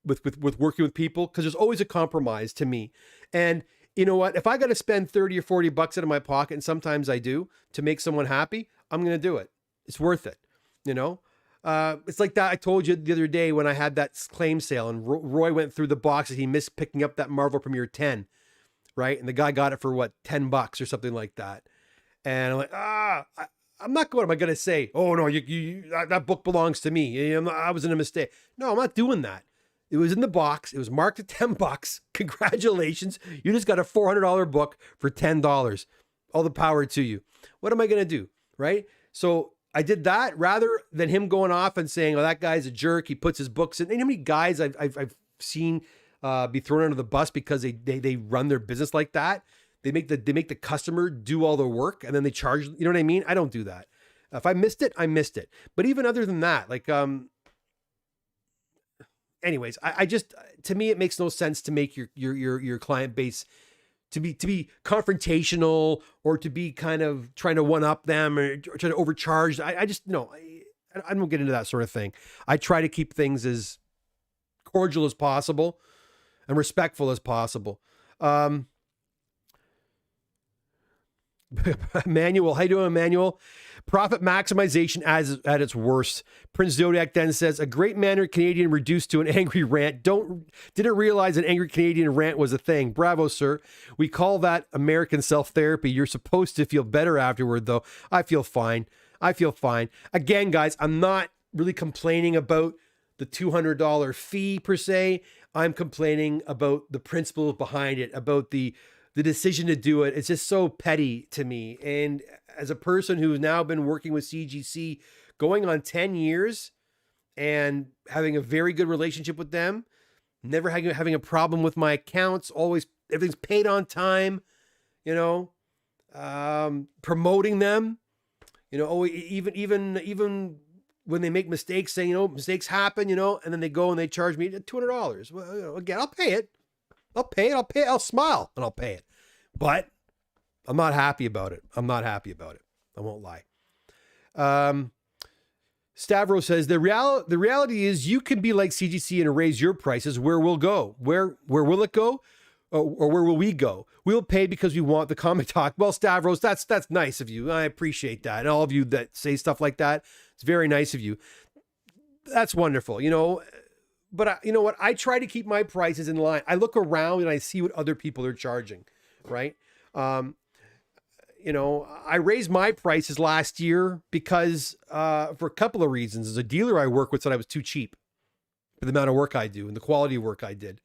with working with people, because there's always a compromise to me. And you know what? If I got to spend 30 or 40 bucks out of my pocket, and sometimes I do, to make someone happy, I'm going to do it. It's worth it. You know, it's like that. I told you the other day when I had that claim sale and Roy went through the boxes. He missed picking up that Marvel Premiere 10, right? And the guy got it for what, $10 or something like that. And I'm like, I'm not going, am I going to say, oh no, that book belongs to me. I was in a mistake. No, I'm not doing that. It was in the box. It was marked at $10. Congratulations. You just got a $400 book for $10. All the power to you. What am I going to do? Right? So I did that rather than him going off and saying, oh, that guy's a jerk. He puts his books in. And how many guys I've seen be thrown under the bus because they run their business like that. They make the customer do all the work and then they charge, you know what I mean? I don't do that. If I missed it, I missed it. But even other than that, like, anyways, I just, to me, it makes no sense to make your client base to be confrontational or to be kind of trying to one up them or trying to overcharge. I just, no, I don't get into that sort of thing. I try to keep things as cordial as possible and respectful as possible. Emmanuel, how you doing, Emmanuel? Profit maximization at its worst. Prince Zodiac then says, a great mannered Canadian reduced to an angry rant. Didn't realize an angry Canadian rant was a thing. Bravo, sir. We call that American self-therapy. You're supposed to feel better afterward, though. I feel fine. Again, guys, I'm not really complaining about the $200 fee per se. I'm complaining about the principles behind it, about the decision to do it. It's just so petty to me. And as a person who's now been working with CGC going on 10 years and having a very good relationship with them, never having a problem with my accounts, always everything's paid on time, you know, promoting them, you know, even when they make mistakes, saying, you know, mistakes happen, you know, and then they go and they charge me $200. Well, you know, again, I'll pay it. I'll smile and I'll pay it. But I'm not happy about it. I won't lie. Stavro says, the reality is you can be like CGC and raise your prices. Where will go? Where will it go? Or where will we go? We'll pay because we want the comic talk. Well, Stavros, that's nice of you. I appreciate that. And all of you that say stuff like that, it's very nice of you. That's wonderful, you know. But you know what? I try to keep my prices in line. I look around and I see what other people are charging, right? You know, I raised my prices last year because for a couple of reasons. As a dealer I work with said I was too cheap for the amount of work I do and the quality of work I did.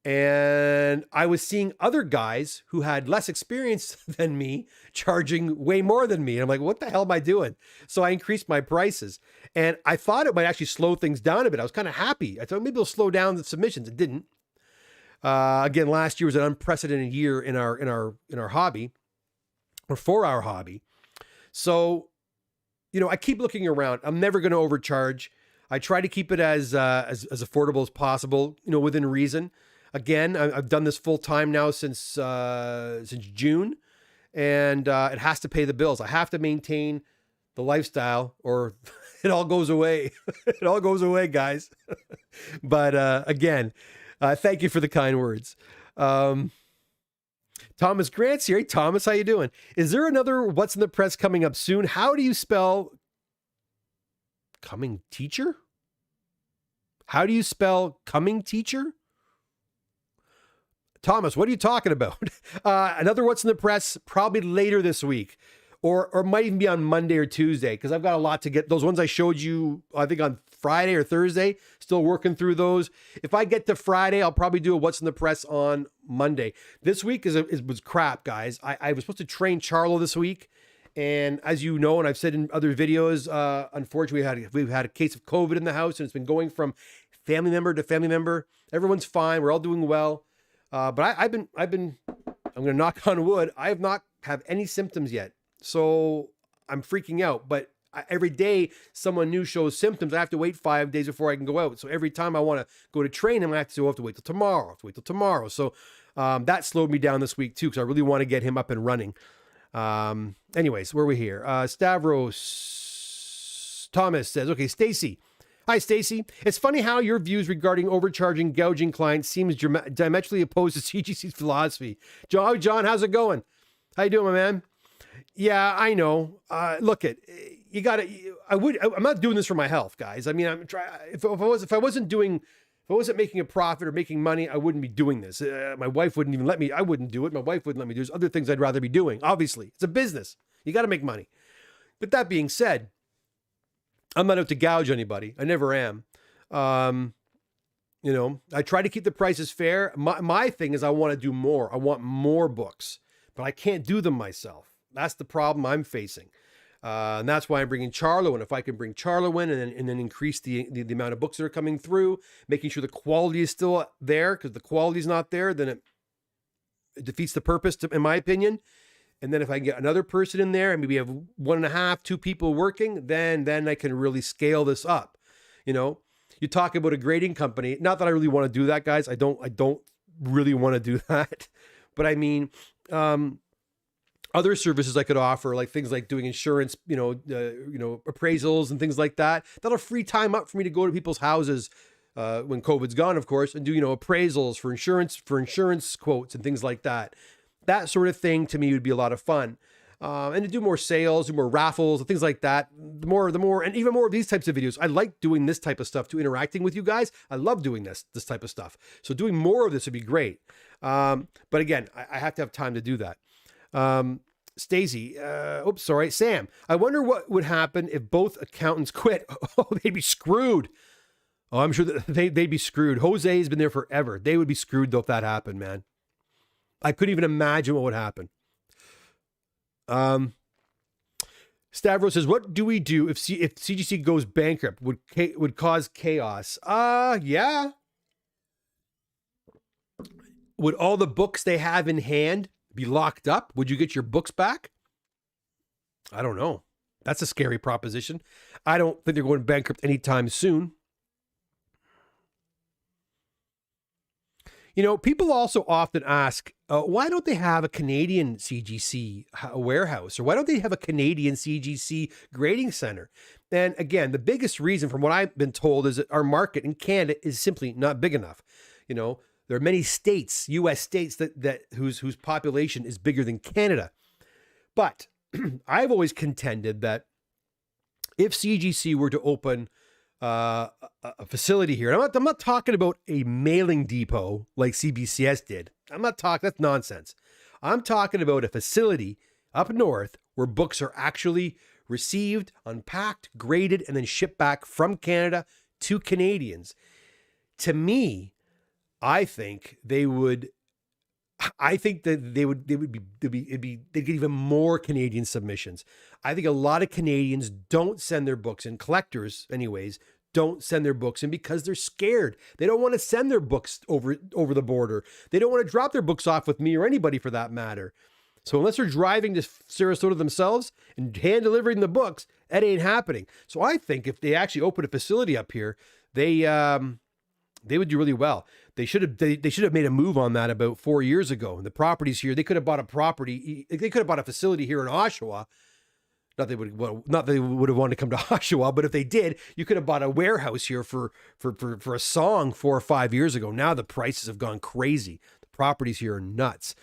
And I was seeing other guys who had less experience than me charging way more than me. And I'm like, what the hell am I doing? So I increased my prices and I thought it might actually slow things down a bit. I was kind of happy. I thought maybe it'll slow down the submissions. It didn't. Again, last year was an unprecedented year in our hobby, or for our hobby. So, you know, I keep looking around. I'm never going to overcharge. I try to keep it as affordable as possible, you know, within reason. Again, I've done this full time now since June, and it has to pay the bills. I have to maintain the lifestyle, or it all goes away. It all goes away, guys. But again, thank you for the kind words. Thomas Grant's here. Hey, Thomas, how you doing? Is there another What's in the Press coming up soon? How do you spell coming teacher? How do you spell coming teacher? Thomas, what are you talking about? Another What's in the Press probably later this week, or might even be on Monday or Tuesday, because I've got a lot to get. Those ones I showed you, I think on Friday or Thursday, still working through those. If I get to Friday, I'll probably do a What's in the Press on Monday. This week was crap, guys. I was supposed to train Charlo this week, and as you know, and I've said in other videos, unfortunately we've had a case of COVID in the house, and it's been going from family member to family member. Everyone's fine. We're all doing well. But I'm going to knock on wood. I have not have any symptoms yet. So I'm freaking out. But every day someone new shows symptoms, I have to wait 5 days before I can go out. So every time I want to go to train him, I have to wait till tomorrow. So that slowed me down this week too, because I really want to get him up and running. Anyways, where are we here? Stavros Thomas says, okay, Stacy. Hi, Stacy. It's funny how your views regarding overcharging, gouging clients seems diametrically opposed to CGC's philosophy. John, how's it going? How you doing, my man? Yeah, I know. Look, I'm not doing this for my health, guys. I mean, if I wasn't making a profit or making money, I wouldn't be doing this. My wife wouldn't even let me. I wouldn't do it. My wife wouldn't let me. There's other things I'd rather be doing. Obviously, it's a business. You got to make money. But that being said, I'm not out to gouge anybody. I never am. I try to keep the prices fair. My thing is I want to do more. I want more books, but I can't do them myself. That's the problem I'm facing. And that's why I'm bringing Charlo in. If I can bring Charlo in and then increase the amount of books that are coming through, making sure the quality is still there, because the quality is not there, then it defeats the purpose, in my opinion. And then if I can get another person in there and maybe have 1.5, 2 people working, then I can really scale this up. You talk about a grading company. Not that I really want to do that, guys. I don't really want to do that. But I mean, other services I could offer, like things like doing insurance, appraisals and things like that. That'll free time up for me to go to people's houses when COVID's gone, of course, and do appraisals for insurance quotes and things like that. That sort of thing to me would be a lot of fun. And to do more sales, do more raffles and things like that. The more, and even more of these types of videos. I like doing this type of stuff too, interacting with you guys. I love doing this type of stuff. So doing more of this would be great. But again, I have to have time to do that. Stacey, Sam, I wonder what would happen if both accountants quit. Oh, they'd be screwed. Oh, I'm sure that they'd be screwed. Jose has been there forever. They would be screwed though if that happened, man. I couldn't even imagine what would happen. Stavros says, what do we do if CGC goes bankrupt? Would cause chaos? Yeah. Would all the books they have in hand be locked up? Would you get your books back? I don't know. That's a scary proposition. I don't think they're going bankrupt anytime soon. People also often ask, why don't they have a Canadian CGC warehouse? Or why don't they have a Canadian CGC grading center? And again, the biggest reason from what I've been told is that our market in Canada is simply not big enough. There are many states, U.S. states that whose population is bigger than Canada. But I've always contended that if CGC were to open a facility here, and I'm not talking about a mailing depot like CBCS did. I'm not talking, that's nonsense. I'm talking about a facility up north where books are actually received, unpacked, graded, and then shipped back from Canada to Canadians. To me, I think they'd get even more Canadian submissions. I think a lot of Canadians don't send their books in, collectors anyways, don't send their books in because they're scared. They don't want to send their books over the border. They don't want to drop their books off with me or anybody for that matter. So unless they're driving to Sarasota themselves and hand delivering the books, that ain't happening. So I think if they actually open a facility up here, they would do really well. They should have made a move on that about 4 years ago. And the properties here, they could have bought a property. They could have bought a facility here in Oshawa. Not they would have wanted to come to Oshawa, but if they did, you could have bought a warehouse here for a song 4 or 5 years ago. Now the prices have gone crazy. The properties here are nuts.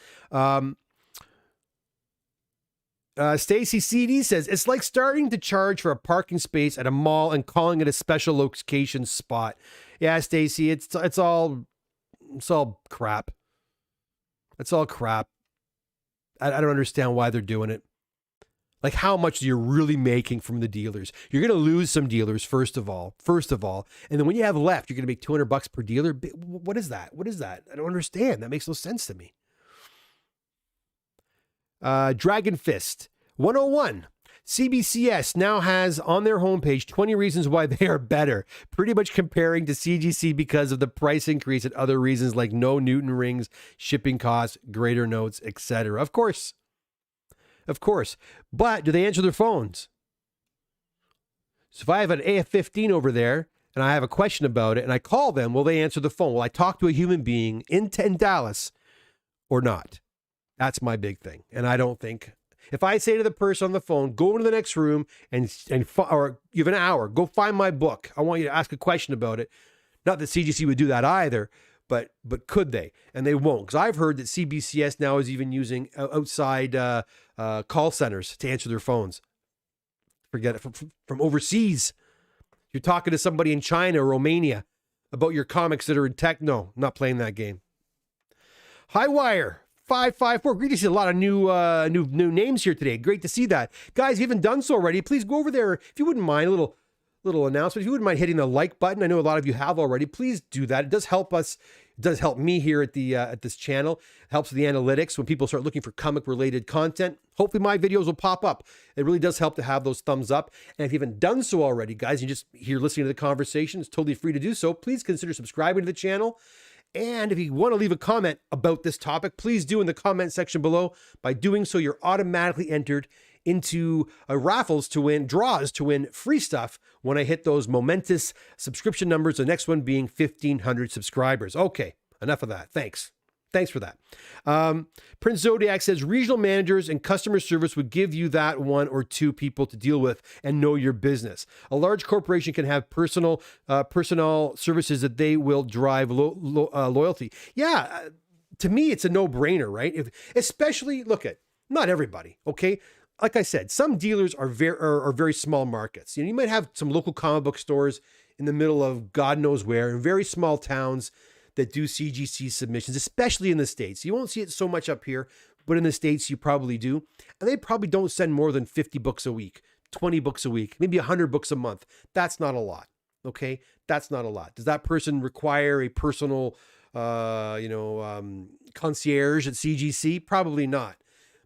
Stacy CD says, it's like starting to charge for a parking space at a mall and calling it a special location spot. Yeah, Stacy, it's all crap. It's all crap. I don't understand why they're doing it. Like, how much are you really making from the dealers? You're going to lose some dealers, first of all. And then when you have left, you're going to make $200 per dealer. What is that? I don't understand. That makes no sense to me. Dragon Fist 101. CBCS now has on their homepage 20 reasons why they are better, pretty much comparing to CGC because of the price increase and other reasons like no Newton rings, shipping costs, greater notes, etc. Of course, Of course. But do they answer their phones? So if I have an AF-15 over there and I have a question about it and I call them, will they answer the phone? Will I talk to a human being in Dallas or not? That's my big thing. And I don't think, if I say to the person on the phone, go into the next room or you have an hour, go find my book. I want you to ask a question about it. Not that CGC would do that either, but could they? And they won't. Because I've heard that CBCS now is even using outside call centers to answer their phones. Forget it, from overseas. You're talking to somebody in China or Romania about your comics that are in tech. No, not playing that game. Highwire 554. Great to see a lot of new names here today. Great to see that. Guys, if you haven't done so already, please go over there. If you wouldn't mind, a little announcement. If you wouldn't mind hitting the like button, I know a lot of you have already. Please do that. It does help us. It does help me here at this channel. It helps with the analytics when people start looking for comic related content. Hopefully my videos will pop up. It really does help to have those thumbs up. And if you haven't done so already, guys, you just here listening to the conversation, it's totally free to do so. Please consider subscribing to the channel. And if you want to leave a comment about this topic, please do in the comment section below. By doing so, you're automatically entered into raffles to win, draws to win free stuff when I hit those momentous subscription numbers, the next one being 1,500 subscribers. Okay, enough of that. Thanks for that. Prince Zodiac says, regional managers and customer service would give you that one or two people to deal with and know your business. A large corporation can have personnel services that they will drive loyalty. Yeah, to me, it's a no-brainer, right? Especially, look at, not everybody, okay? Like I said, some dealers are very small markets. You might have some local comic book stores in the middle of God knows where, in very small towns that do CGC submissions, especially in the States. You won't see it so much up here, but in the States you probably do. And they probably don't send more than 50 books a week, 20 books a week, maybe 100 books a month. That's not a lot, okay? That's not a lot. Does that person require a personal, concierge at CGC? Probably not.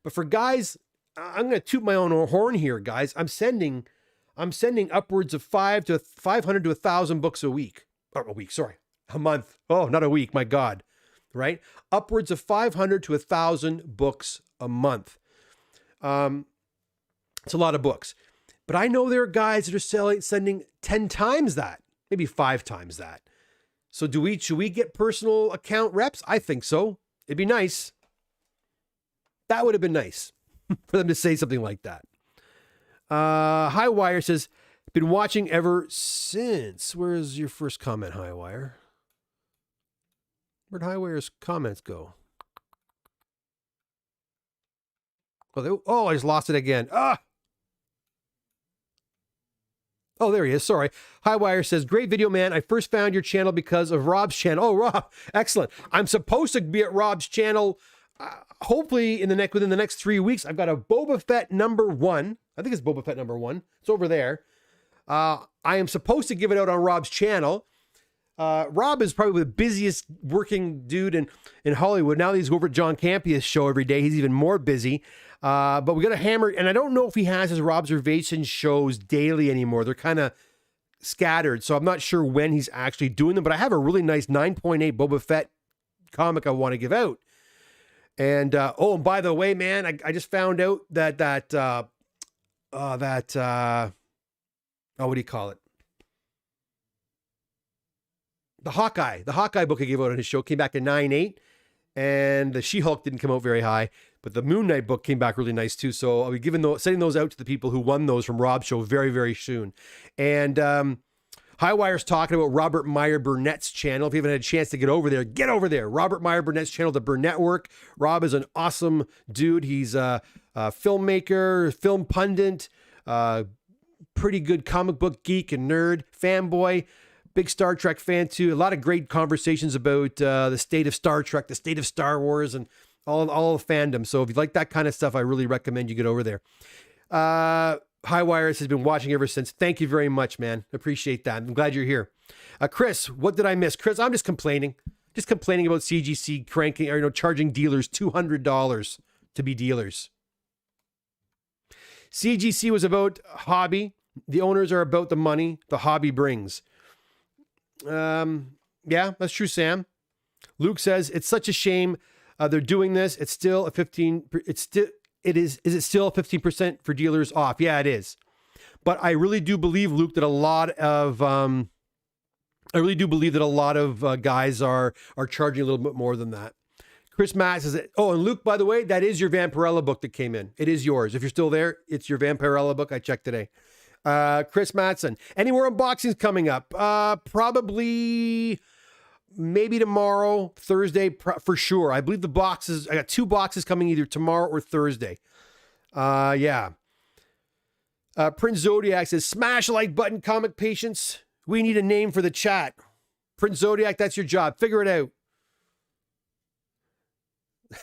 But for guys, I'm going to toot my own horn here, guys. I'm sending upwards of 500 to 1,000 books a week. Or a week, sorry. A month. Oh, not a week. My God. Right? Upwards of 500 to 1,000 books a month. It's a lot of books. But I know there are guys that are sending 10 times that, maybe 5 times that. So should we get personal account reps? I think so. It'd be nice. That would have been nice for them to say something like that. Highwire says, been watching ever since. Where's your first comment, Highwire? Where'd Highwire's comments go? Oh, I just lost it again. Ah! Oh, there he is. Sorry. Highwire says, great video, man. I first found your channel because of Rob's channel. Oh, Rob. Excellent. I'm supposed to be at Rob's channel hopefully within the next 3 weeks. I've got a Boba Fett #1. I think it's Boba Fett #1. It's over there. I am supposed to give it out on Rob's channel. Rob is probably the busiest working dude in Hollywood. Now that he's over at John Campia's show every day, he's even more busy. But we got to hammer, and I don't know if he has his Robservation shows daily anymore. They're kind of scattered, so I'm not sure when he's actually doing them. But I have a really nice 9.8 Boba Fett comic I want to give out. And and by the way, man, I just found out that what do you call it? The Hawkeye book I gave out on his show came back at 9.8, and the She-Hulk didn't come out very high, but the Moon Knight book came back really nice too. So I'll be sending those out to the people who won those from Rob's show very, very soon. And Highwire's talking about Robert Meyer Burnett's channel. If you haven't had a chance to get over there. Robert Meyer Burnett's channel, The Burnett Work. Rob is an awesome dude. He's a filmmaker, film pundit, pretty good comic book geek and nerd, fanboy, big Star Trek fan too. A lot of great conversations about the state of Star Trek, the state of Star Wars, and all the fandom. So if you like that kind of stuff, I really recommend you get over there. Highwires has been watching ever since. Thank you very much, man. Appreciate that. I'm glad you're here. Chris, what did I miss? Chris, I'm just complaining. Just complaining about CGC cranking or charging dealers $200 to be dealers. CGC was about hobby. The owners are about the money the hobby brings. Yeah, that's true, Sam. Luke says it's such a shame they're doing this. It's still is it still 15% for dealers off? Yeah, it is. But I really do believe, Luke, that a lot of guys are charging a little bit more than that. Chris Matt says, oh, and Luke, by the way, that is your Vampirella book that came in. It is yours. If you're still there, it's your Vampirella book. I checked today. Chris Matson, any more unboxings coming up? Probably maybe tomorrow, Thursday, for sure. I believe I got 2 boxes coming either tomorrow or Thursday. Yeah. Prince Zodiac says, smash like button, comic patience. We need a name for the chat. Prince Zodiac, that's your job. Figure it out.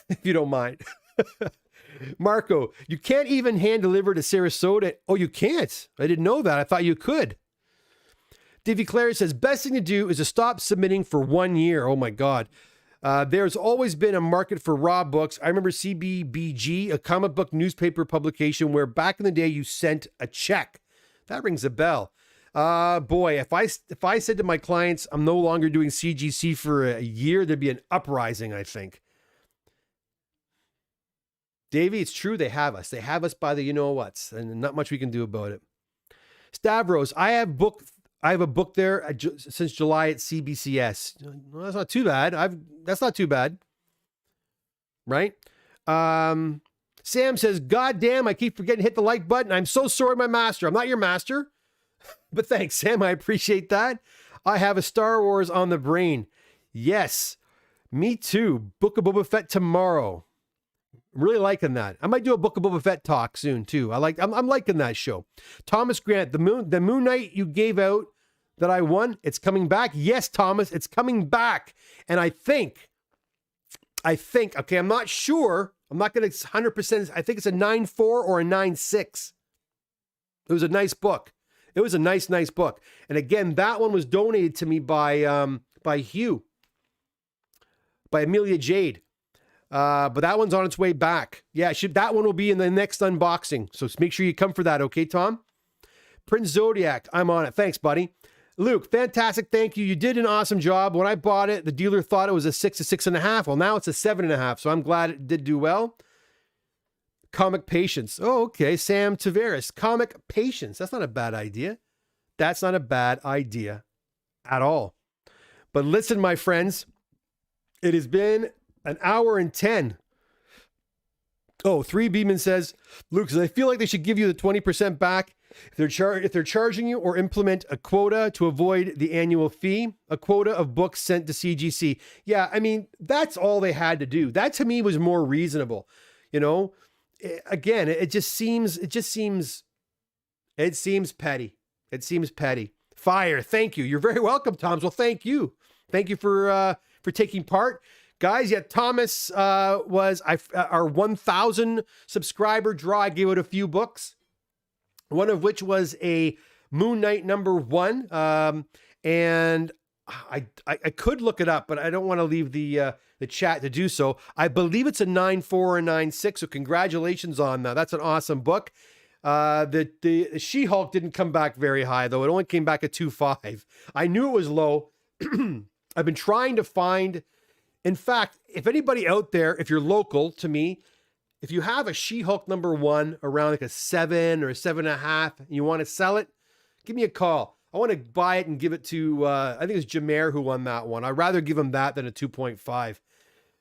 If you don't mind. Marco, you can't even hand deliver to Sarasota. Oh, you can't? I didn't know that. I thought you could. Davy Clare says, best thing to do is to stop submitting for 1 year. Oh my God. There's always been a market for raw books. I remember CBBG, a comic book newspaper publication where back in the day you sent a check. That rings a bell. Boy, if I said to my clients, I'm no longer doing CGC for a year, there'd be an uprising, I think. Davey, it's true. They have us. They have us by the you-know-whats, and not much we can do about it. Stavros, I have a book there since July at CBCS. Well, that's not too bad. That's not too bad. Right? Sam says, God damn, I keep forgetting to hit the like button. I'm so sorry, my master. I'm not your master. But thanks, Sam. I appreciate that. I have a Star Wars on the brain. Yes, me too. Book of Boba Fett tomorrow. I'm really liking that. I might do a Book of Boba Fett talk soon too. I'm liking that show. Thomas Grant, the Moon Knight you gave out that I won, it's coming back. Yes, Thomas, it's coming back. And I think, okay, I'm not sure. I'm not going to 100%. I think it's a 9.4 or a 9.6. It was a nice book. It was a nice book. And again, that one was donated to me by Hugh, by Amelia Jade. But that one's on its way back. Yeah, that one will be in the next unboxing. So make sure you come for that, okay, Tom? Prince Zodiac, I'm on it. Thanks, buddy. Luke, fantastic. Thank you. You did an awesome job. When I bought it, the dealer thought it was a 6 to 6.5. Well, now it's a 7.5. So I'm glad it did do well. Comic Patience. Oh, okay. Sam Tavares. Comic Patience. That's not a bad idea. That's not a bad idea at all. But listen, my friends, it has been an hour and 10. Oh, 3 Beeman says, Luke, I feel like they should give you the 20% back if they're charging you, or implement a quota to avoid the annual fee, a quota of books sent to CGC. Yeah, I mean, that's all they had to do. That to me was more reasonable. You know, again, it seems petty. It seems petty. Fire. Thank you. You're very welcome, Toms. Well, thank you. Thank you for taking part. Guys, yeah, Thomas was our 1,000 subscriber draw. I gave out a few books, one of which was a Moon Knight #1. And I could look it up, but I don't want to leave the chat to do so. I believe it's a 9.4 or 9.6. So congratulations on that. That's an awesome book. The She-Hulk didn't come back very high, though. It only came back at 2.5. I knew it was low. I've been trying to find. In fact, if anybody out there, if you're local to me, if you have a She-Hulk #1 around like a 7 or a 7.5, and you want to sell it, give me a call. I want to buy it and give it to, I think it's Jameer who won that one. I'd rather give him that than a 2.5,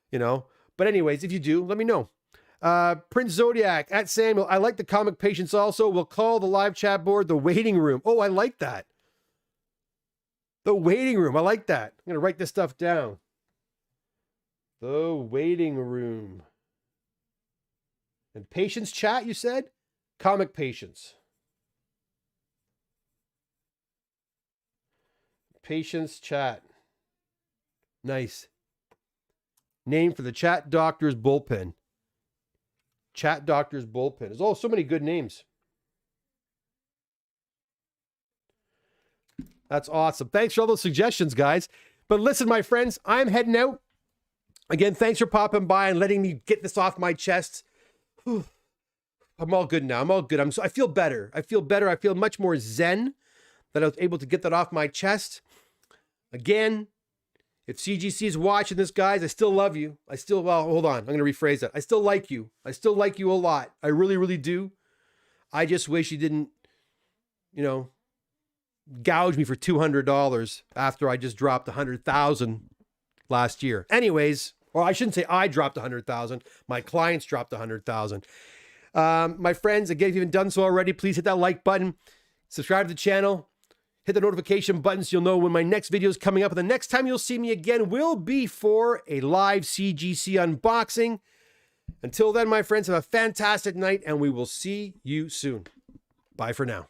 you know. But anyways, if you do, let me know. Prince Zodiac, at Samuel, I like the Comic Patience also. We'll call the live chat board the waiting room. Oh, I like that. The waiting room. I like that. I'm going to write this stuff down. The waiting room. And Patience chat, you said? Comic Patience. Patience chat. Nice. Name for the Chat Doctor's Bullpen. Chat Doctor's Bullpen. There's oh, so many good names. That's awesome. Thanks for all those suggestions, guys. But listen, my friends, I'm heading out. Again, thanks for popping by and letting me get this off my chest. Whew. I'm all good now. I'm all good. I feel better. I feel much more zen that I was able to get that off my chest. Again, If CGC is watching this, guys, I still love you. Well, hold on. I'm going to rephrase that. I still like you. I still like you a lot. I really, really do. I just wish you didn't, gouge me for $200 after I just dropped $100,000 last year. Anyways, or I shouldn't say I dropped $100,000. My clients dropped $100,000. My friends, again, if you haven't done so already, please hit that like button. Subscribe to the channel. Hit the notification button so you'll know when my next video is coming up. And the next time you'll see me again will be for a live CGC unboxing. Until then, my friends, have a fantastic night, and we will see you soon. Bye for now.